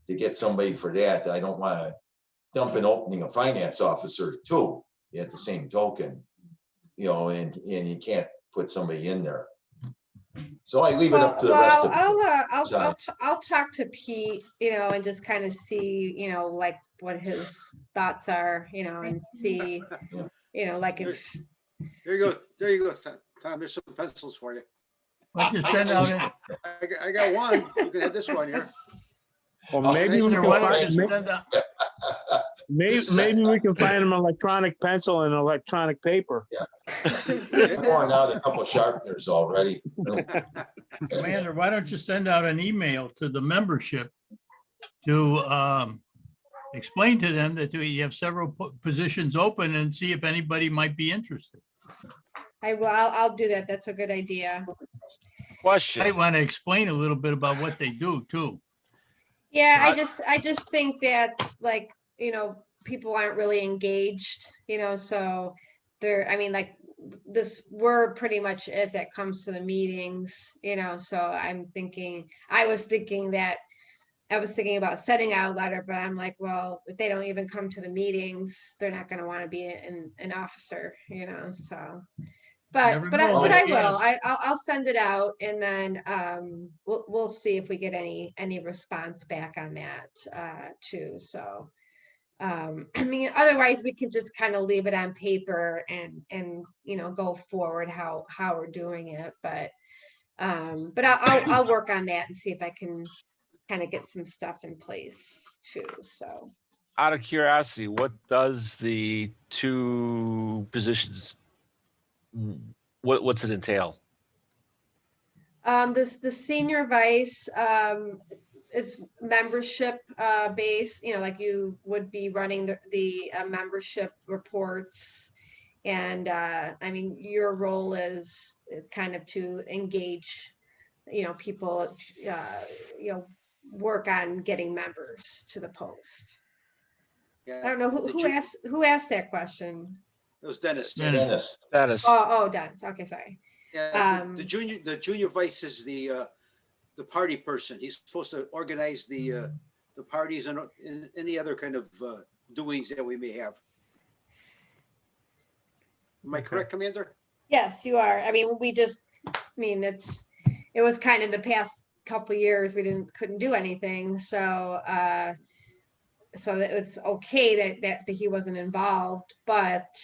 To get somebody for that, I don't want to dump an opening a finance officer too at the same token, and you can't put somebody in there. So I leave it up to the rest of I'll talk to Pete, and just kind of see, like what his thoughts are, and see, like if. There you go, Tom. There's some pencils for you. Why don't you send out it? I got one. You can have this one here. Well, maybe we Commissioner, can why don't find, you send out? maybe we can find them electronic pencil and electronic paper. pouring out a couple of sharpeners already. Commander, why don't you send out an email to the membership to explain to them that you have several positions open and see if anybody might be interested. I'll do that. That's a good idea. Question. I want to explain a little bit about what they do too. Yeah, I just think that people aren't really engaged, so we're pretty much it that comes to the meetings, so I was thinking about sending out a letter, but I'm like, well, if they don't even come to the meetings, they're not going to want to be an officer, so. But I will. I'll send it out, and then we'll see if we get any response back on that too. So otherwise we can just kind of leave it on paper and go forward how we're doing it. But I'll work on that and see if I can kind of get some stuff in place too. So out of curiosity, what does the two positions? What's it entail? The senior vice is membership based, like you would be running the membership reports. And your role is kind of to engage, people, work on getting members to the post. Yeah. I don't know who asked that question. It was Dennis. Dennis. Dennis. Dennis. Oh, Dennis. Okay, sorry. Yeah, the junior vice is the party person. He's supposed to organize the parties and any other kind of doings that we may have. Am I correct, Commander? Yes, you are. I mean, it was kind of the past couple years, we couldn't do anything. So, so that it's okay that he wasn't involved, but,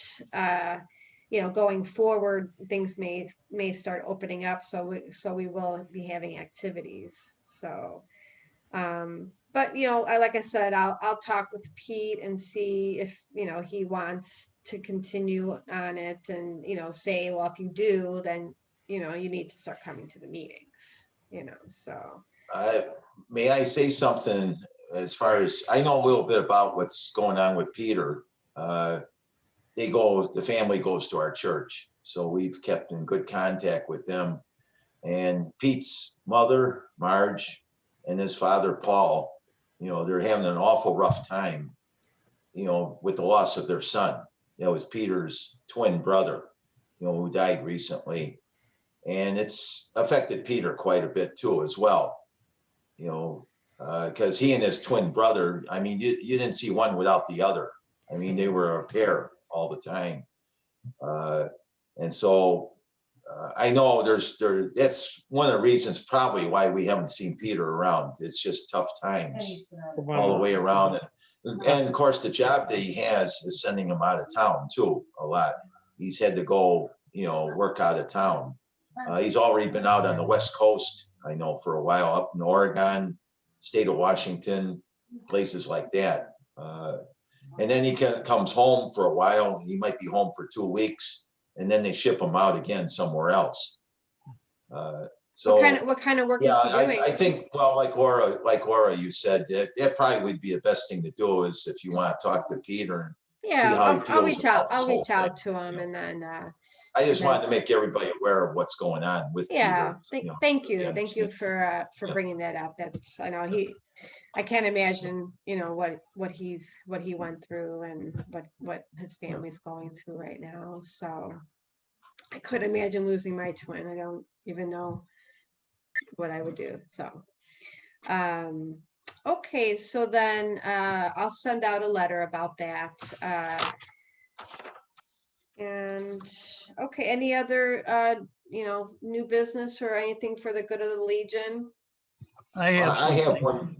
going forward, things may start opening up. So we will be having activities. So, but like I said, I'll talk with Pete and see if, he wants to continue on it and, say, well, if you do, then, you need to start coming to the meetings, so. May I say something as far as, I know a little bit about what's going on with Peter. The family goes to our church, so we've kept in good contact with them. And Pete's mother, Marge, and his father, Paul, they're having an awful rough time, with the loss of their son. It was Peter's twin brother, who died recently. And it's affected Peter quite a bit too, as well. Because he and his twin brother, I mean, you didn't see one without the other. I mean, they were a pair all the time. And so I know that's one of the reasons probably why we haven't seen Peter around. It's just tough times all the way around. And of course, the job that he has is sending him out of town too, a lot. He's had to go, work out of town. He's already been out on the West Coast, I know, for a while, up in Oregon, state of Washington, places like that. And then he comes home for a while. He might be home for 2 weeks, and then they ship him out again somewhere else. So What kind of work is he doing? I think, well, like Laura, you said, that probably would be the best thing to do is if you want to talk to Peter. Yeah, how he I'll feels reach out. about this I'll whole reach out thing. to him and then. I just wanted to make everybody aware of what's going on with Yeah, Peter. thank you for bringing that up. I know I can't imagine, what he went through and what his family's going through right now. So I couldn't imagine losing my twin. I don't even know what I would do. So, okay, so then I'll send out a letter about that. And okay, any other new business or anything for the good of the Legion? I have I have something. one.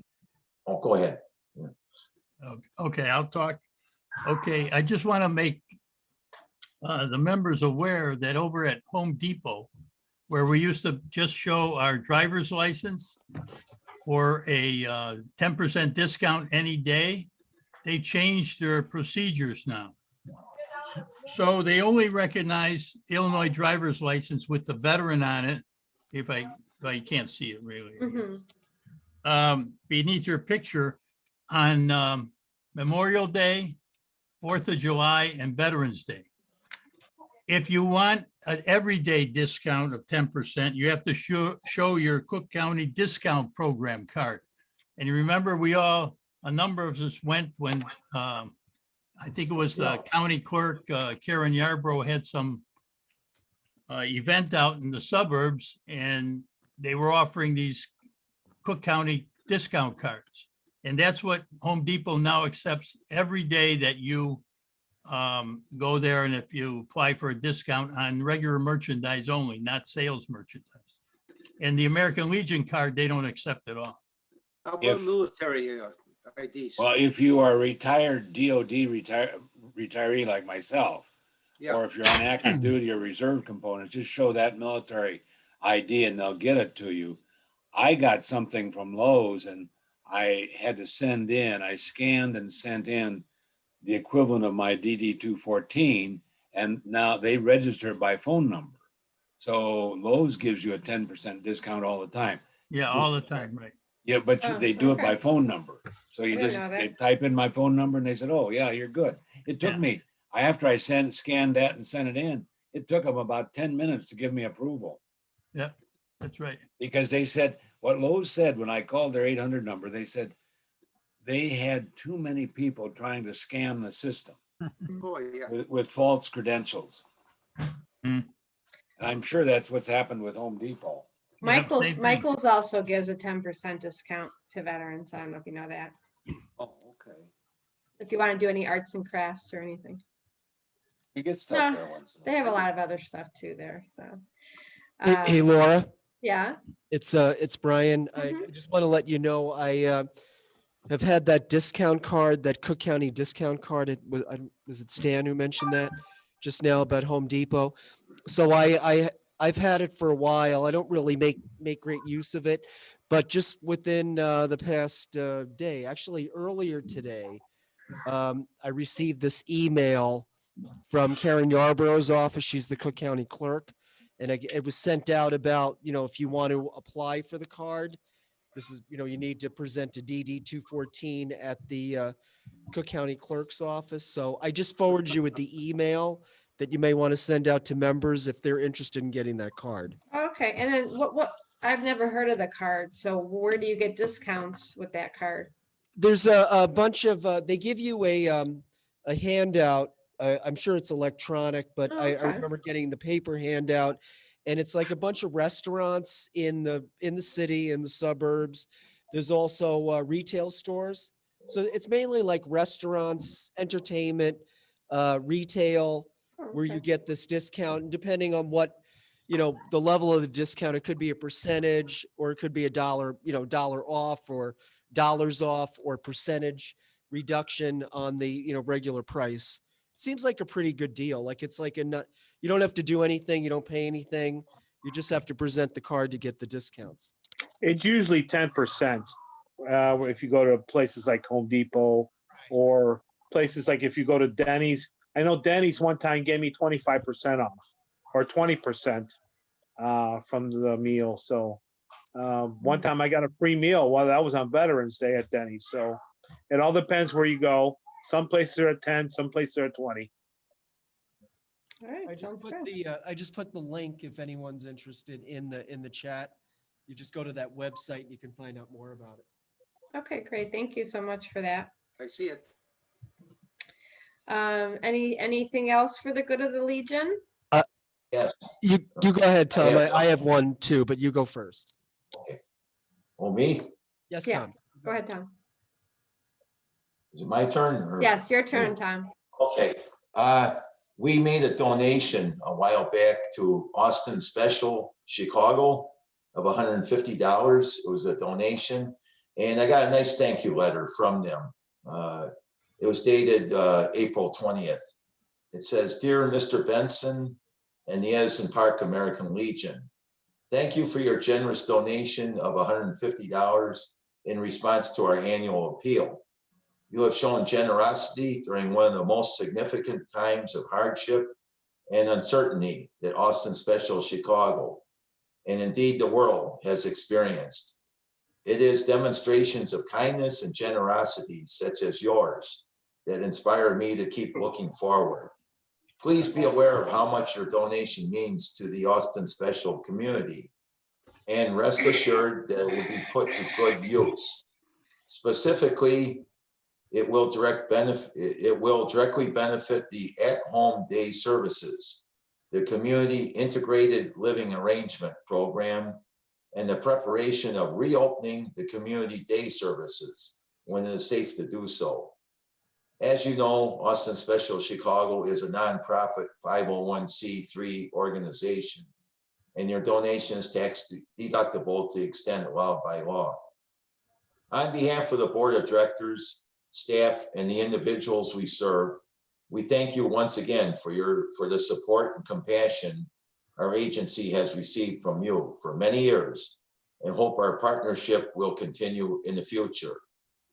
Oh, go ahead. Okay, I'll talk. Okay, I just want to make the members aware that over at Home Depot, where we used to just show our driver's license for a 10% discount any day, they changed their procedures now. So they only recognize Illinois driver's license with the veteran on it. If I can't see it really. Beneath your picture on Memorial Day, 4th of July, and Veterans Day. If you want an everyday discount of 10%, you have to show your Cook County discount program card. And you remember a number of us went when I think it was the county clerk, Karen Yarbrough, had some event out in the suburbs, and they were offering these Cook County discount cards. And that's what Home Depot now accepts every day that you go there, and if you apply for a discount on regular merchandise only, not sales merchandise. And the American Legion card, they don't accept at all. How about military IDs? Well, if you are a retired DOD retiree like myself, Yeah. or if you're on active duty or reserve components, just show that military ID and they'll get it to you. I got something from Lowe's and I had to I scanned and sent in the equivalent of my DD-214, and now they register by phone number. So Lowe's gives you a 10% discount all the time. Yeah, all the time, right? Yeah, but they do it okay. by phone number. So you I didn't just know that. they type in my phone number and they said, oh yeah, you're good. It took Yeah. me, after I scanned that and sent it in, it took them about 10 minutes to give me approval. Yeah, that's right. Because they said, what Lowe's said when I called their 800 number, they said they had too many people trying to scam the system. Oh, yeah. with false credentials. Hmm. And I'm sure that's what's happened with Home Depot. Same thing. Michael's also gives a 10% discount to veterans. I don't know if you know that. Oh, okay. If you want to do any arts and crafts or anything. You get stuff No, there once in a they while. have a lot of other stuff too there, so. Hey, Laura, Yeah. it's Brian. I Mhm. just want to let you know, I have had that discount card, that Cook County discount card. Was it Stan who mentioned that just now about Home Depot? So I've had it for a while. I don't really make great use of it, but just within the past day, actually earlier today, I received this email from Karen Yarborough's office. She's the Cook County clerk. And it was sent out about, if you want to apply for the card, this is, you need to present a DD 214 at the Cook County clerk's office. So I just forwarded you with the email that you may want to send out to members if they're interested in getting that card. Okay, and then what, I've never heard of the card, so where do you get discounts with that card? There's a bunch of, they give you a handout. I'm sure it's electronic, but Oh, I okay. remember getting the paper handout, and it's like a bunch of restaurants in the city, in the suburbs. There's also retail stores. So it's mainly like restaurants, entertainment, retail, where you Okay. get this discount. And depending on what, the level of the discount, it could be a percentage, or it could be $1, dollar off, or dollars off, or percentage reduction on the, regular price. Seems like a pretty good deal. Like it's like you don't have to do anything. You don't pay anything. You just have to present the card to get the discounts. It's usually 10%. If you go to places like Home Depot or places like if you go to Denny's. I know Denny's one time gave me 25% off or 20% from the meal. So one time I got a free meal while I was on Veterans Day at Denny's. So it all depends where you go. Some places are at 10, some places are at 20. All right, I just sounds put good. the link if anyone's interested in the chat. You just go to that website and you can find out more about it. Okay, great. Thank you so much for that. I see it. Anything else for the good of the Legion? Yes. You go ahead, Tom. have I have one too, but you go first. Oh, me? Yes, Yeah. Tom. Go ahead, Tom. Is it my turn? or- Yes, your turn, Tom. Okay, we made a donation a while back to Austin Special Chicago of $150. It was a donation, and I got a nice thank you letter from them. It was dated April 20th. It says, "Dear Mr. Benson and the Edison Park American Legion, thank you for your generous donation of $150 in response to our annual appeal. You have shown generosity during one of the most significant times of hardship and uncertainty that Austin Special Chicago, and indeed the world, has experienced. It is demonstrations of kindness and generosity such as yours that inspire me to keep looking forward. Please be aware of how much your donation means to the Austin Special community, and rest assured that it will be put to good use. Specifically, it will directly benefit the at-home day services, the community integrated living arrangement program, and the preparation of reopening the community day services when it is safe to do so. As you know, Austin Special Chicago is a nonprofit 501c3 organization, and your donation is tax deductible to the extent allowed by law. On behalf of the board of directors, staff, and the individuals we serve, we thank you once again for the support and compassion our agency has received from you for many years, and hope our partnership will continue in the future.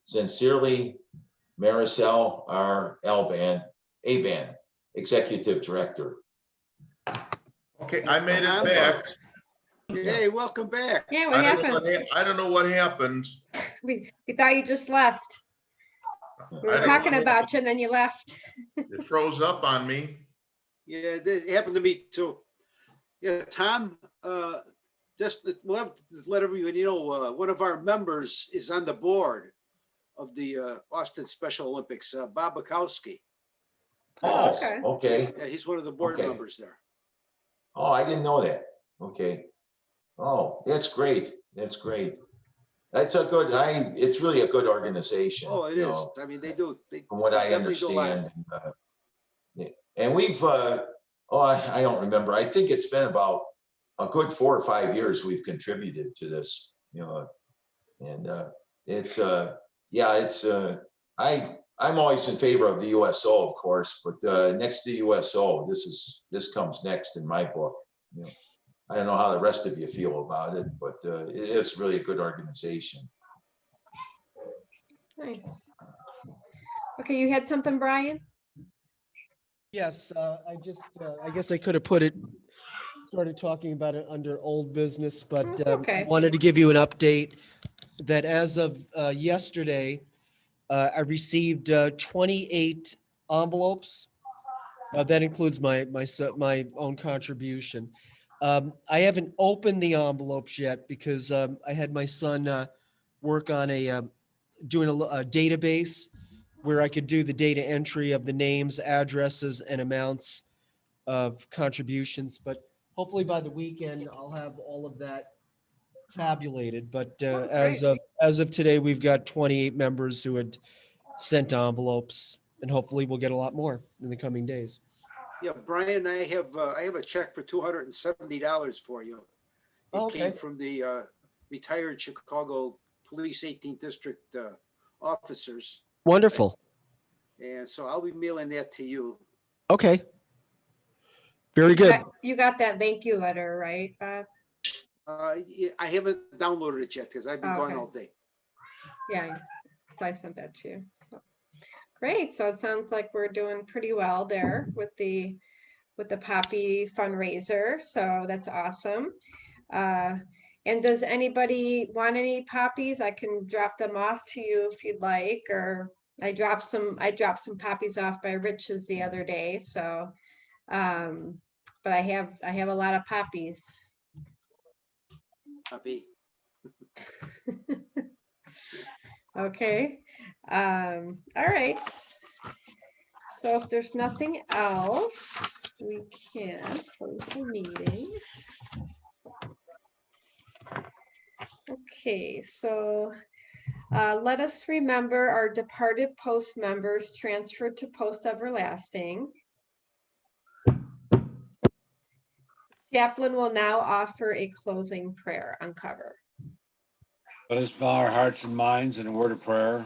Sincerely, Maricel R. Aban, Executive Director. Okay, I made it Tom? back. Hey, welcome back. Yeah, what happened? I don't know what happened. We thought you just left. We were I don't talking know. about you and then you left. It froze up on me. Yeah, it happened to me too. Yeah, Tom, we'll have to let everyone know, one of our members is on the board of the Austin Special Olympics, Bob Bukowski. Oh, Okay. okay. Yeah, he's one of the board Okay. members there. Oh, I didn't know that. Okay. Oh, that's great. That's great. That's a good, it's really a good organization. Oh, it you is. know, I mean, they do, they From what they I definitely do a lot. understand. Yeah. And we've, I don't remember. I think it's been about a good 4 or 5 years we've contributed to this, and it's, yeah, it's, I'm always in favor of the USO, of course, but next to USO, this comes next in my book. I don't know how the rest of you feel about it, but it is really a good organization. Nice. Okay, you had something, Brian? Yes, I guess I could have started talking about it under old business, but It's okay. wanted to give you an update that as of yesterday, I received 28 envelopes. That includes my own contribution. I haven't opened the envelopes yet because I had my son work on doing a database where I could do the data entry of the names, addresses, and amounts of contributions. But hopefully by the weekend, I'll have all of that tabulated. But as of today, we've got 28 members who had sent envelopes, and hopefully we'll get a lot more in the coming days. Yeah, Brian, I have a check for $270 for you. It Okay. came from the retired Chicago Police 18th District officers. Wonderful. And so I'll be mailing that to you. Okay. Very good. You got that thank you letter, right, Bob? Yeah, I haven't downloaded it yet because I've been gone Okay. all day. Yeah, I sent that to you. So great. So it sounds like we're doing pretty well there with the Poppy fundraiser. So that's awesome. And does anybody want any poppies? I can drop them off to you if you'd like, or I dropped some poppies off by Rich's the other day. So, but I have a lot of poppies. Happy. Okay. All right. So if there's nothing else, we can close the meeting. Okay, so let us remember our departed post members transferred to post everlasting. Chaplain will now offer a closing prayer on cover. Let us bow our hearts and minds in a word of prayer.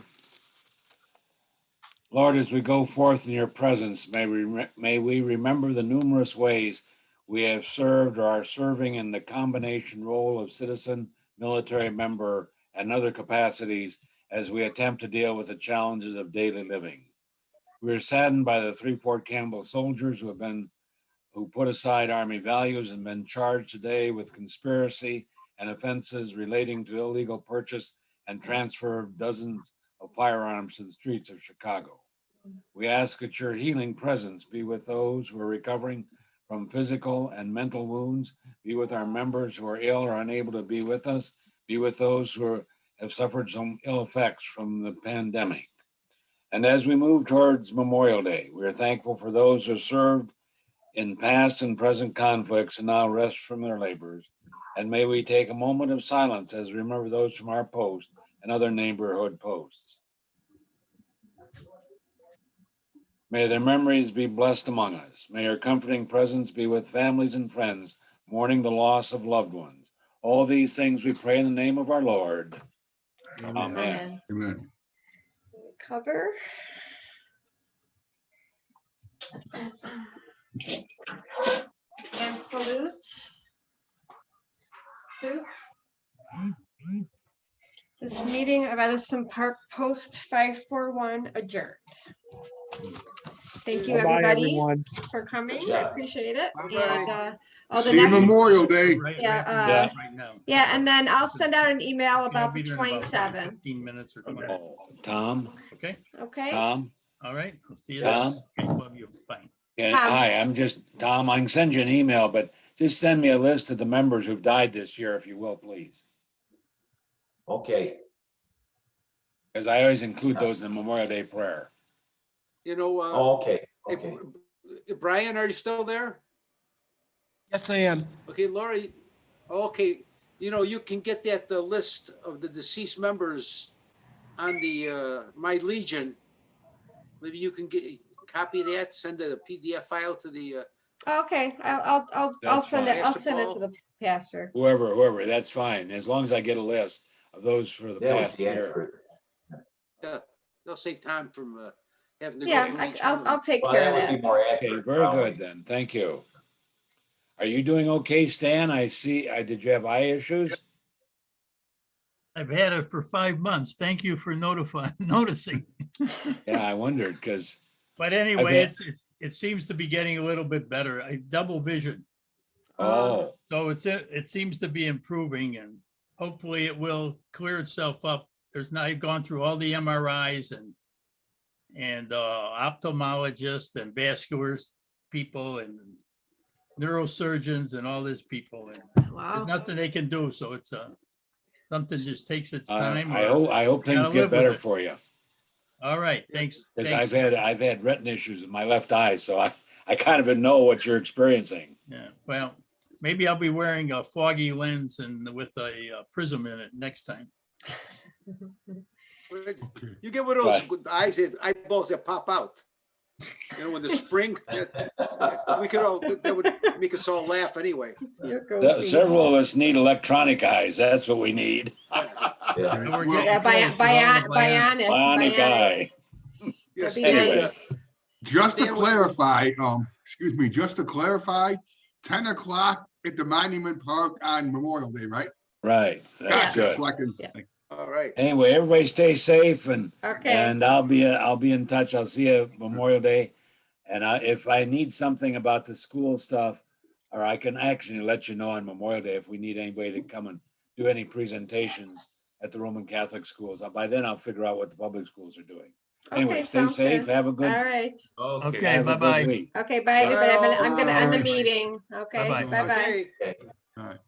Lord, as we go forth in your presence, may we remember the numerous ways we have served or are serving in the combination role of citizen, military member, and other capacities as we attempt to deal with the challenges of daily living. We are saddened by the 3 Fort Campbell soldiers who put aside Army values and been charged today with conspiracy and offenses relating to illegal purchase and transfer of dozens of firearms to the streets of Chicago. We ask that your healing presence be with those who are recovering from physical and mental wounds, be with our members who are ill or unable to be with us, be with those who have suffered some ill effects from the pandemic. And as we move towards Memorial Day, we are thankful for those who served in past and present conflicts and now rest from their labors. And may we take a moment of silence as we remember those from our post and other neighborhood posts. May their memories be blessed among us. May your comforting presence be with families and friends mourning the loss of loved ones. All these things we pray in the name of our Lord. Amen. Amen. Cover. And salute. Salute. This meeting of Edison Park Post 541 adjourned. Thank you, Bye-bye, everybody, everyone. for coming. I Yeah. appreciate it. Bye-bye. And the See you next, Memorial Day. Yeah, Right now. yeah, and then I'll send out an email I'll about be the there in about 27th. 15 minutes or 20 Oh, minutes. Tom, Okay, Okay. Tom, all right. We'll see you Tom. then. Okay, love you. Bye. Yeah, hi, I'm just, Tom, I can send you an email, but just send me a list of the members who've died this year, if you will, please. Okay. Because I always include those in Memorial Day prayer. You know, Oh, okay. Hey, Okay. Brian, are you still there? Yes, I am. Okay, Lori, okay, you can get that list of the deceased members on the My Legion. Maybe you can copy that, send a PDF file to the, Okay, I'll That's send fine. it, I'll send it to Paul? the pastor. Whoever, that's fine, as long as I get a list of those for the That would past be year. accurate. They'll save time from having to go Yeah, through each I'll one. take Well, care that of would be that. more Okay, accurate. very probably. good then, thank you. Are you doing okay, Stan? I see, did you have eye issues? I've had it for 5 months. Thank you for noticing. Yeah, I wondered, because, But anyway, had- it seems to be getting a little bit better. I double vision. oh, So it seems to be improving and hopefully it will clear itself up. I've gone through all the MRIs and ophthalmologists and vascular people and neurosurgeons and all these people. And there's Wow. nothing they can do. So it's something just takes its time. I hope things gotta live get with better it. for you. All right, thanks. Because Thanks. I've had retina issues in my left eye, so I kind of know what you're experiencing. Yeah, well, maybe I'll be wearing a foggy lens and with a prism in it next time. You get one of those eyeballs that pop out. In the spring, that would make us all laugh anyway. You're goofy. Several of us need electronic eyes. That's what we need. Yeah. So we're Well, getting Yeah, close with all the bionic. Bionic eye. Yeah, That'd be Anyway. nice. Just to Stan, what- clarify, excuse me, just to clarify, 10 o'clock at the Monument Park on Memorial Day, right? Right, that's Gotcha. good. So I can- Yeah. All right. Anyway, everybody stay safe Okay, and I'll be in touch. I'll see you Memorial Day. And if I need something about the school stuff, or I can actually let you know on Memorial Day if we need anybody to come and do any presentations at the Roman Catholic schools. By then I'll figure out what the public schools are doing. Anyway, okay, stay sounds safe. good. Have a All good, right. Okay, have a good bye-bye. week. Okay, bye, everybody. I'm gonna end the Bye. meeting. Okay, Bye-bye. bye-bye. Okay. All right.